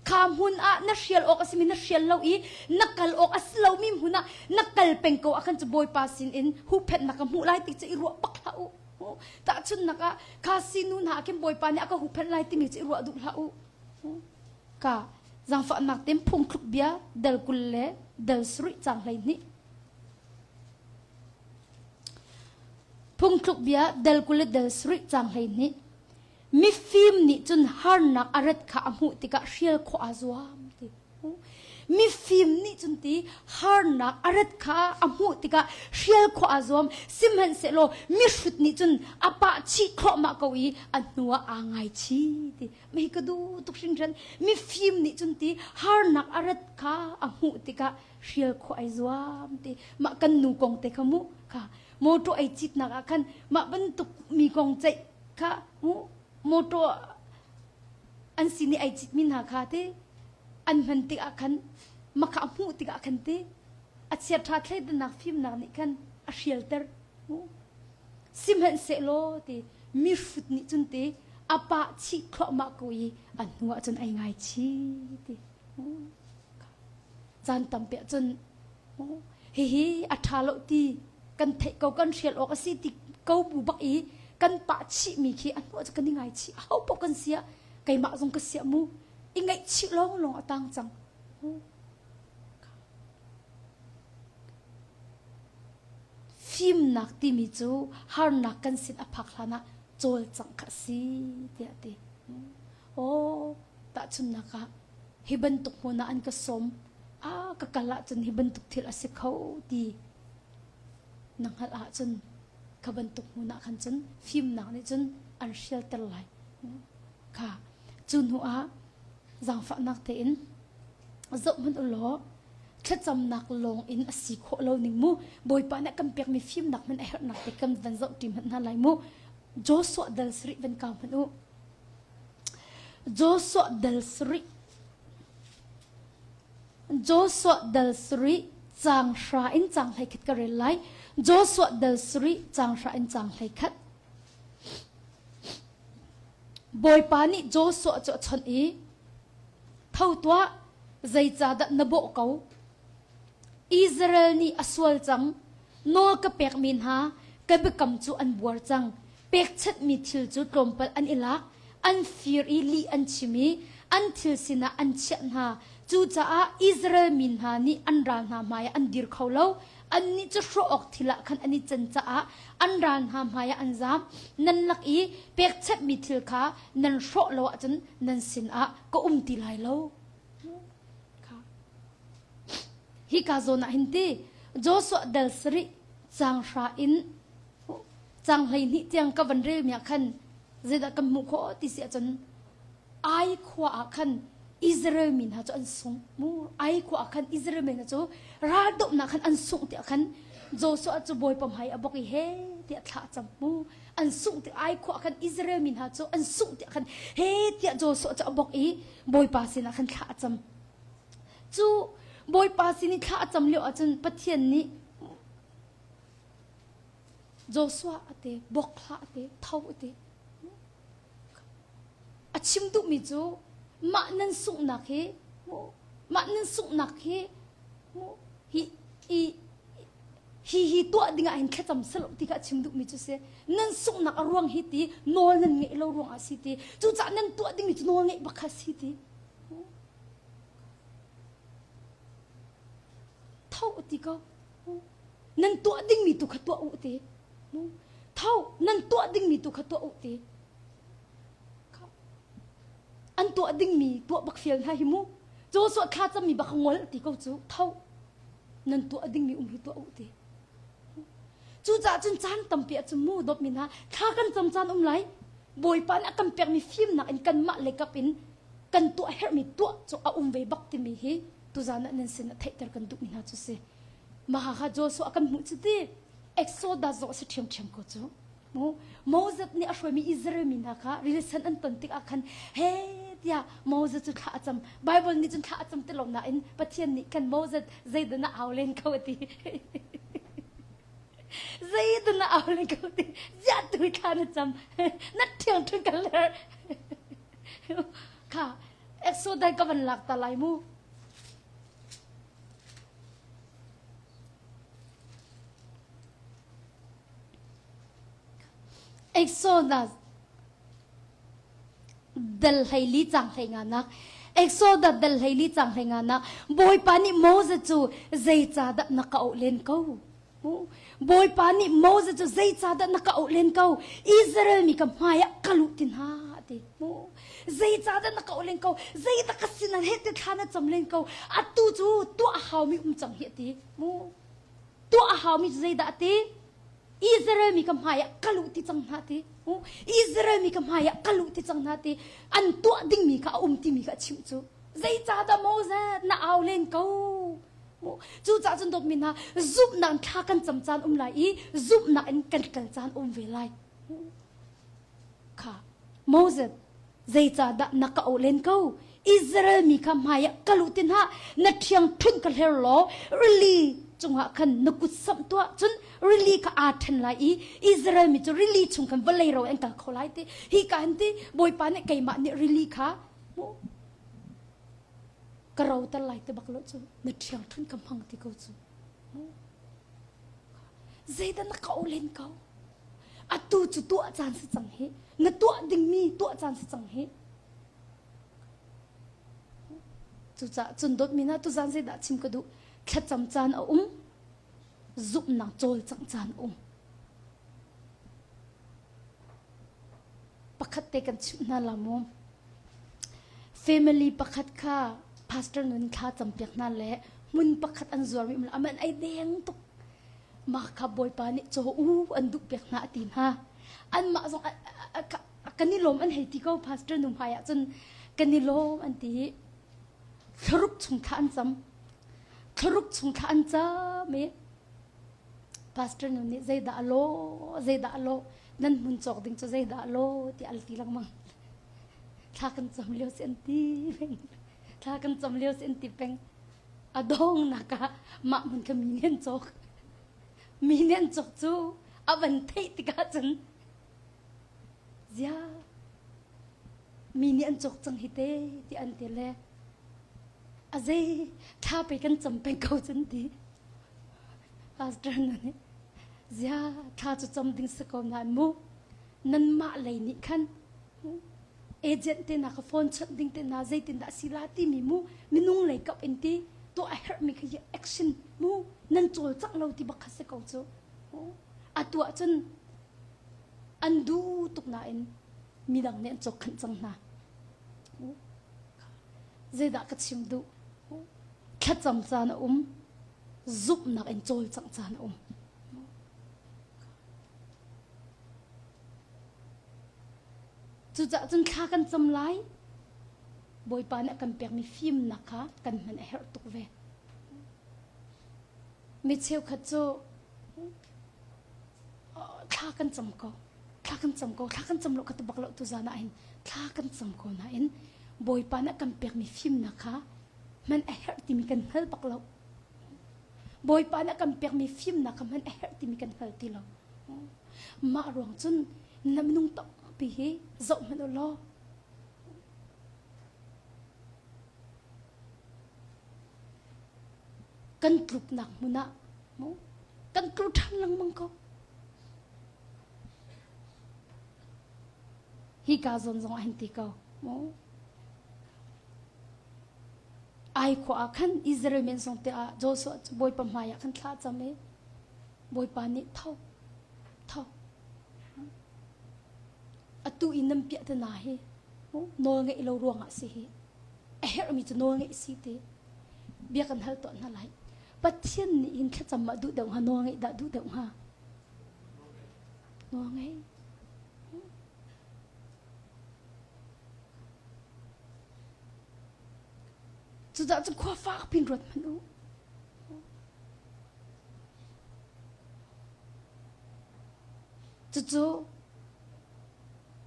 [SPEAKER 1] kham hun a na shel ok asimi na shel lo I nakal ok aslo mim huna nakal pengko akan chu boy pa sin in hu phet na kamu lai te che ruat bakla u ta chun naka khasinu na kem boy pa ni aka hu phet lai te mi che ruat du la u ka zang fa nak tem phung khuk bia dal kulle dal sri chang lai ni phung khuk bia dal kulle dal sri chang lai ni mi film ni chun har nak arat kha amu tika shial kho azwam ti มีฟิล์มนี่จุนตีฮาร์นักอารัดขาอมูติกาเชียลขวาซอมซิมเฮนเซโลมีชุดนี่จุนอาปะชีครอมาเกวีอันนัวอ่างไงชีติไม่ก็ดูตุกชิงฉันมีฟิล์มนี่จุนตีฮาร์นักอารัดขาอมูติกาเชียลขวาซอมติมากันนูกงเตขมุค่ะโมโตไอจิตนักกันมาบรรทุกมีกงใจค่ะโมโตอันสินี่ไอจิตมินหาคาเตอันมันติอาคันมาขมูติอาคันเตอาเชียร์ทัดเลยนักฟิล์มนักนี่กันอาเชียร์เตอร์ซิมเห็นเซโลติมีฟุตนี่จนเตอาปะชีคลอมากุยอันหัวจนไอไงชีติจานตั้มเปียจนเฮ้อัฐาโลตีกันเทเกากันเชียร์ออกสิติเกาบูบักอีกันปะชีมีขี้อันหัวจะกันยังไงชีเอาปกันเสียไก่มาจงกเสียมูอิงไงชิลองลงตังจังฟิล์มนักที่มีจูฮาร์นักกันสินอภักลานะโจลจังกสีเดียดีโอ้ตัดชุนนักะฮิบันตุกโมนาอันกสมกะกะละจนฮิบันตุกทิลอสิเขาดีนังฮัลอาจนขบันตุกโมนาขันจนฟิล์มนักนี่จนอันเชียลเตลไลค่ะจุนหัวจังฝันนักเต็นจบมันอุลอแค่จำนักลงอินสิโคโลนิมูบอยปานักกำเปียกมีฟิล์มนักมันไอ้นักเด็กกำดันจบทีมันนั่นไรมูโจสวดเดลสริเป็นกำมันอุโจสวดเดลสริโจสวดเดลสริจังชาอินจังไหคัดกระเรไลโจสวดเดลสริจังชาอินจังไหคัดบอยปานี่โจสวดจะชนอีเท่าตัวใจจ่าดันนโบเขาอิสราเอลนี่อสวลจังโนกะเปกมินหากะเบกำจูอันบัวจังเปกชัดมีทิลจูตรมปัลอันอิลักอันฟิร์อีลีอันชิมีอันทิลสินะอันเชนหาจูจ่าอิสราเอลมินหานี่อันรานหามายอันดิรเขาเล่าอันนี้จะโชว์ออกทีละคันอันนี้จันจ่าอันรานหามายอันจามนั่นลักอีเปกชัดมีทิลขานั่นโชว์เล่าจันนั่นสินะก็ติลายเล่าฮิกาโซนาหินตีโจสวดเดลสริจังชาอินจังไหนี่เตียงกับวันเรียมีขันเจดากำมุขติเสียจนไอขวาขันอิสราเอลมินหาจอันส่งมูไอขวาขันอิสราเอลมินหาจราดบนักขันอันส่งเตียขันโจสวดจะบอยปั๊มให้อบอกเฮเตียท่าจำมูอันส่งเตียไอขวาขันอิสราเอลมินหาจอันส่งเตียขันเฮเตียโจสวดจะบอกอีบอยปัสสินะขันท่าจำจูบอยปาสินิข้าจำเลี้ยวอาจารย์ปะเทียนนี้โจสวาเตบอกข้าเตเท่าเตอาชิมตุมิจูมานันสุนักเฮมานันสุนักเฮฮีตัวดิ่งอ่ะเห็นแค่จำสลบที่กะชิมตุมิจูเสนันสุนักรวงฮิตีโนนันเงยเรารวงอาสิตีจูจ่านันตัวดิ่งมิจูโนเงยบักคาสิตีเท่าที่ก็นั่นตัวดิ่งมีตุขตัวอุติเท่านั่นตัวดิ่งมีตุขตัวอุติอันตัวดิ่งมีตัวบักเฟียงให้หิมูโจสวดข้าจะมีบักงวลที่เขาจูเท่านั่นตัวดิ่งมีมีตัวอุติจูจ่าจนจานตำเปียจมูดบมินะข้ากันจำจานไหลบอยปานกันเปียมีฟิล์มหนักอันกันมาเลยกับอินกันตัวเฮมีตัวจูเอาเวบักที่มีเฮตุจานันสินะเทตร์กันดุมินาจุเสมาหาโจสอากันมุจดีเอ็กโซดาโจสเทียมเทียมก็จูโมซัดนี่อช่วยมีอิสราเอลมินาค่ะริสันอันตันติกอาคันเฮ้ยาโมซัดจุดข้าจำไบเบิลนี่จุดข้าจำตลอดนะอินปะเทียนนี่กันโมซัดใจดนะเอาเล่นเขาตีใจดนะเอาเล่นเขาตียัดตุยข้านะจำนัดเทียมทุกกันเลยค่ะเอ็กโซได้ก็มันหลักตาลายมูเอ็กโซดัสเดลไฮลีจังไฮงานักเอ็กโซดัสเดลไฮลีจังไฮงานักบอยปานิโมเสจูใจจ่าดันักเอาเล่นเขาบอยปานิโมเสจูใจจ่าดันักเอาเล่นเขาอิสราเอลมีกับมายะกลุตินฮาติ zai cha da na ka oleng ko zai da ka sinan he te thana chamleng ko atu chu tu a haw mi chang he ti mu tu a haw mi zai da ti Israel mi kam haya kalu ti chang na ti Israel mi kam haya kalu ti chang na ti an tu ding mi ka ti mi ka chim chu zai cha da mo za na aw len ko chu cha chun dot min ha zup nan tha kan cham chan lai I zup na en kan kal chan ve lai kha Moses zai cha da na ka len ko Israel mi kam haya kalu tin ha na thiang thun kal her lo really chung ha khan na ku sam to chun really ka a than lai I Israel mi chu really chung kan valai ro en kal kholai ti hi ka han ti boy pa ne kai ma ne really kha karau ta lai te baklo chu na thiang thun kam hang ti ko chu zai da na ka len ko atu chu tu chan se chang he na tu ding mi tu chan se chang he chu cha chun dot mi na tu zan se da chim ka du kha cham chan a zup na chol chang chan pakhat te kan chu na lamo family pakhat kha pastor nun kha champek na le mun pakhat an zuar mi aman ai deng tuk ma kha boy pa ni cho an du pek na tin ha an ma zong kanilom an hei ti ko pastor num haya chun kanilom an ti khruk chung kha an cham khruk chung kha an cha me pastor nun ni zai da lo nan mun chok ding cho zai da lo ti al ti lang mang tha kan cham leo sen ti tha kan cham leo sen ti peng adong na ka ma mun ka minen chok chu avan thei ti ka chun zia minen chok chang hi te ti an te le azai tha pe kan cham peng ko chun ti pastor ne zia tha chu cham ding se ko nan mu nan ma lai ni khan agent te na ka phone chat ding te na zai tin da silati mi mu minung lai kap in ti to I heard me ka action mu nan chol chak lo ti ba khase ko chu atwa chun andu tuk na in midang ne chok khan chang na zai da ka chim du kha cham chan zup nak en chol chang chan chu cha chun kha kan cham lai boy pa na kan pek mi film na kha kan man her tuk ve mi cheu kha chu kha kan cham ko kha kan cham lo ka tu bak lo tu za na in kha kan cham ko na in boy pa na kan pek mi film na kha man her ti mi kan hel bak lo boy pa na kan pek mi film na kha man her ti mi kan hel ti lo ma rong chun nam nung tok pi hi zo man lo kan trup nak muna mo kan trup than lang mang ko hi ka zon zong an ti ko mo ai ko akhan Israel men song te a jo so boy pa maya khan thla chame boy pa ni thau atu inam pia ta na he no nge lo ruang a si he a her mi to no nge si te bia kan hal to na lai pathian ni in kha cham ma du deu ha no nge da du deu ha no nge chu da chu khwa fa pin rot man u chu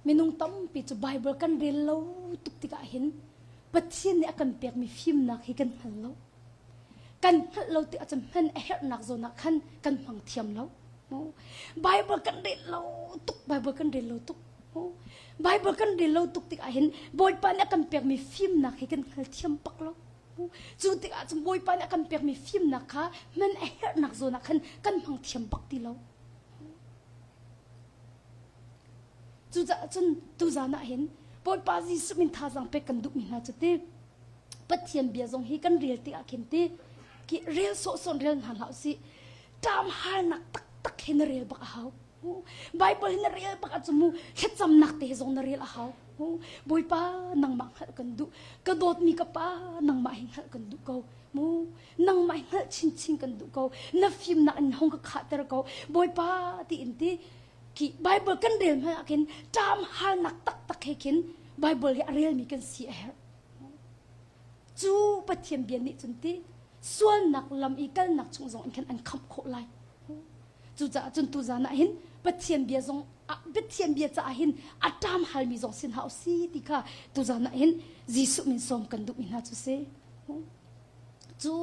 [SPEAKER 1] minung tam pi chu bible kan rel lo tuk tika hin pathian ni akan pek mi film nak hi kan hal lo ti acham han her nak zo nak khan kan phang thiam lo bible kan rel lo tuk bible kan rel lo tuk bible kan rel lo tuk tika hin boy pa ni akan pek mi film nak hi kan hal thiam pak lo chu ti acham boy pa ni akan pek mi film nak kha man her nak zo nak khan kan phang thiam pak ti lo chu za chun tu za na hin boy pa ji sumin tha jang pe kan du mi na chate pathian bia jong hi kan rel ti akhin ti ki rel so son rel han hau si tam har nak tak hin rel bak hau bible hin rel bak achumu he cham nak te jong na rel hau บอยป้านังมังหัดกันดูกระโดดมีกระป้านังมาหิงหัดกันดูเขานังมาหิงหัดชินกันดูเขานับฟิล์มนักอันห้องก็ขาดแต่เขาบอยป้าที่อินที่ki Bible kan real ma akin tam hal nak tak hekin Bible ya real mi kan si her chu pathiam bian ni chunti sual nak lam ikal nak chung zong kan an kham kho lai chu cha chun tu za na hin pathiam bia zong pathiam bia cha hin atam hal mi zong sin hau si ti kha tu za na hin jisu min som kan du min ha chu se chu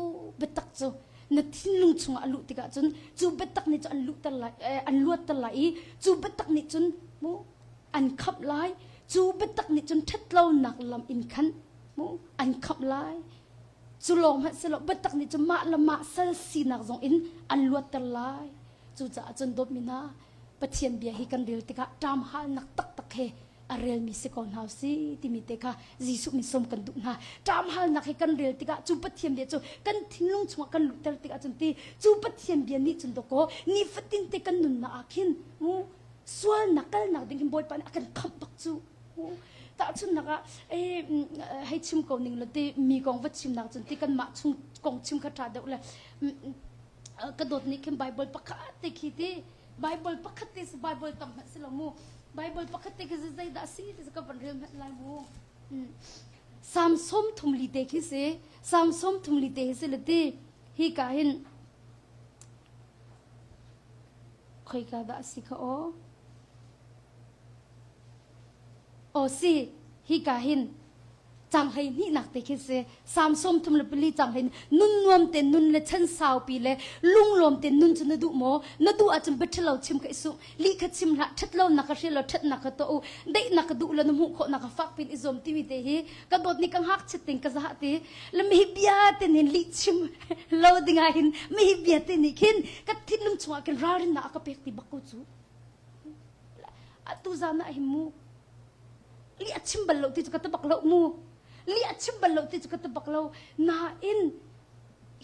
[SPEAKER 1] betak chu na tin lung chung alu tika chun chu betak ni chun lu tal lai an luat tal lai chu betak ni chun mu an khap lai chu betak ni chun that lo nak lam in khan mu an khap lai chu lom ha se lo betak ni chun ma lama sal si nak zong in an luat tal lai chu cha chun dot mina pathian bia hi kan ril tika tam hal nak tak he a real mi se kon hausi ti mi te kha jisu mi som kan du na tam hal nak he kan real tika chu pathiam bia chu kan thinlung chunga kan lutel tika chun ti chu pathiam bia ni chun to ko ni fatin te kan nun na akhin mu swal nakal nak ding boy pan akan kham pak chu ta chun naka hai chim ko ning lote mi kong wat chim nak chun ti kan ma chung kong chim kha tha de la ka dot ni kem bible pakha te khi ti bible pakha te bible tam ha selamu Bible pakati ke zai da si ka ban rem lai mo sam som thum li te khi se sam som thum li te se lete hi ka hin khoi ka da si kha o si hi ka hin chang hai ni nak te khi se sam som thum le pli chang hai nun nuam te nun le chan saw pi le lung lom te nun chun du mo na du a chum bethlo chim kai su li kha chim la thatlo na ka shelo that na ka to dei na ka du la nu mu kho na ka fak pin izom ti mi te hi ka dot ni kang hak chiting ka za te le mi bia te nin li chim lo dinga hin mi bia te ni khin ka thin lum chwa ka rarin na ka pek ti bakku chu atu za na hi mu li achim bal lo ti ka ta bak lo mu li achim bal lo ti ka ta bak lo na in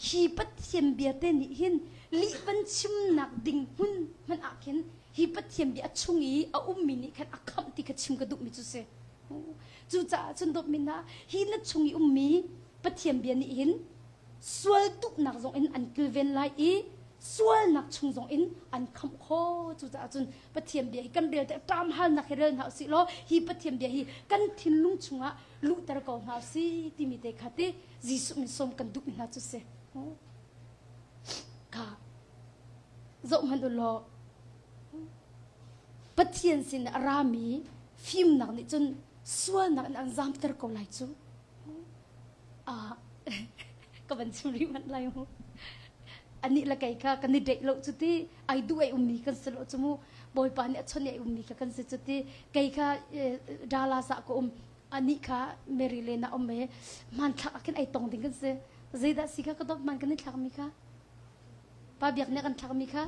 [SPEAKER 1] hi pathiam bia te ni hin li ban chim nak ding hun man akhin hi pathiam bia chungi a ummi ni khan akham ti ka chim ka du mi chu se chu cha chun dot min na hi na chungi ummi pathiam bia ni hin swal tu nak zong in an kilven lai i swal nak chung zong in an kham kho chu cha chun pathiam bia hi kan rel te tam hal nak rel na si lo hi pathiam bia hi kan thin lung chunga lu tar ko na si ti mi te khate jisu mi som kan du min na chu se ka zo man lo pathian sin arami film nak ni chun swal nak an zam tar ko lai chu ka ban churi man lai ho ani la kai kha kan ni dei lo chuti ai du ai ummi kan selo chumu boy pa ni achoni ai ummi ka kan se chuti kai kha dala sa ko ani kha merilena omme man thak akin ai tong ding kan se zeida sika ka dop man kan ni thak mi kha pa biak ne kan thak mi kha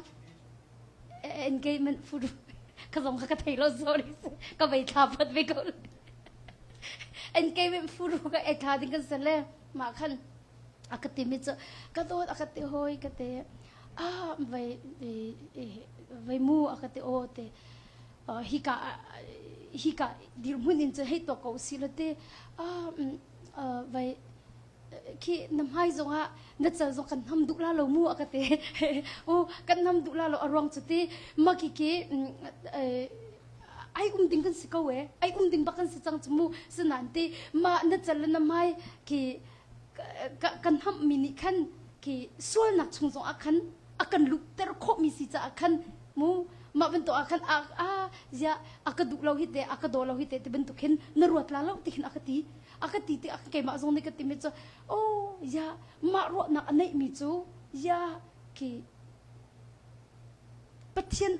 [SPEAKER 1] engagement food ka zong ka thai lo sorry ka bai tha phat be ko engagement food ka ai tha ding kan se le ma khan akati mi cha ka do akati hoi ka te vai mu akati o te hika dir munin cha hei to ko silate vai ki nam hai zonga na cha zo kan ham duk la lo mu akate o kan nam duk la lo arong chati maki ki ai ding kan sikawe ai ding bakan si chang chmu sanante ma na chal na mai ki kan ham mini khan ki sual nak chung zong akan lu ter kho mi si cha akan mu ma ben to akan ya akadu lo hite akado lo hite te ben to khen na ruat la lo ti khin akati te akai ma zong ne ka ti me cha o ya ma ro na anai mi chu ya ki pathian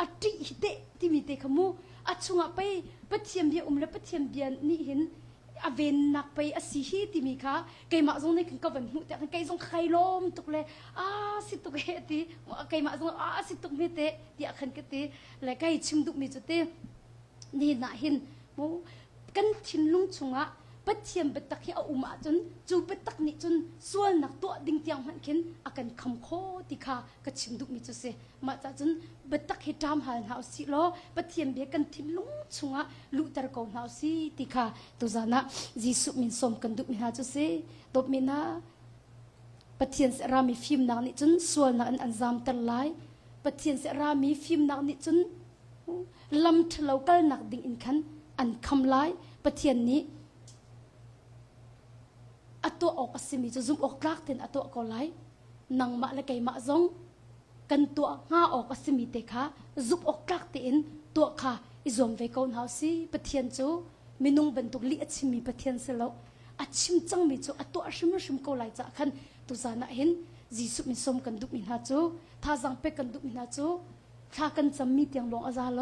[SPEAKER 1] ati hite ti mi te khamu achunga pai pathiam bia umla pathiam bia ni hin aven nak pai asi hi ti mi kha kai ma zong ne kan ka ban hu te kai zong khai lom tuk le si tuk he ti kai ma zong si tuk me te ti akhan ke te le kai chim duk mi chu te ni na hin mu kan thin lung chunga ปัจเจียมบัตักที่เอาอุมาจนจูบัตักนี่จนส่วนนักตัวดิ่งเตียงมันเข็นอาการคำโคติคากระชิมดุมิจุเสมาจากจนบัตักให้ตามหาหาสิโลปัจเจียมเบียกันทิ้งลุงชงะลุตระกองหาสิติคาตุจานะจิสุมินสมกันดุมิหาจุเสตบมินาปัจเจียนเสรามีฟิล์มนักนี่จนส่วนนักอันจามตะไลปัจเจียนเสรามีฟิล์มนักนี่จนลำทะเลากันนักดิ่งอินคันอันคำไลปัจเจียนนี้อัตัวออกสิมีจะซุ่มออกกลากเต็นอัตัวก็ไลนังมาละไกมาจงกันตัวง่าออกสิมีเตค่ะซุ่มออกกลากเต็นตัวค่ะอิจอมเวกอนเฮาสิปัจเจียนจูมินุงบรรทุกลิอัชิมีปัจเจียนเสลาอัชิมจังมีจูอัตัวชิมก็ไลจะคันตุจานะเห็นจีสุมิสมกันดุมินาจูท่าจังเป็กกันดุมินาจูท่ากันจำมีเตียงลงอาซาโล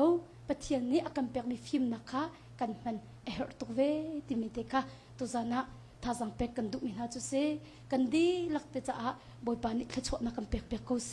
[SPEAKER 1] ปัจเจียนนี้อากันเปียกมีฟิล์มนะคะกันมันเอฮร์ตุเวติมิเตค่ะตุจานะท่าจังเป็กกันดุมินาจูเซกันดีลักเตจ้าบอยปานิขชวนักกันเปียกเปียกเขาเซ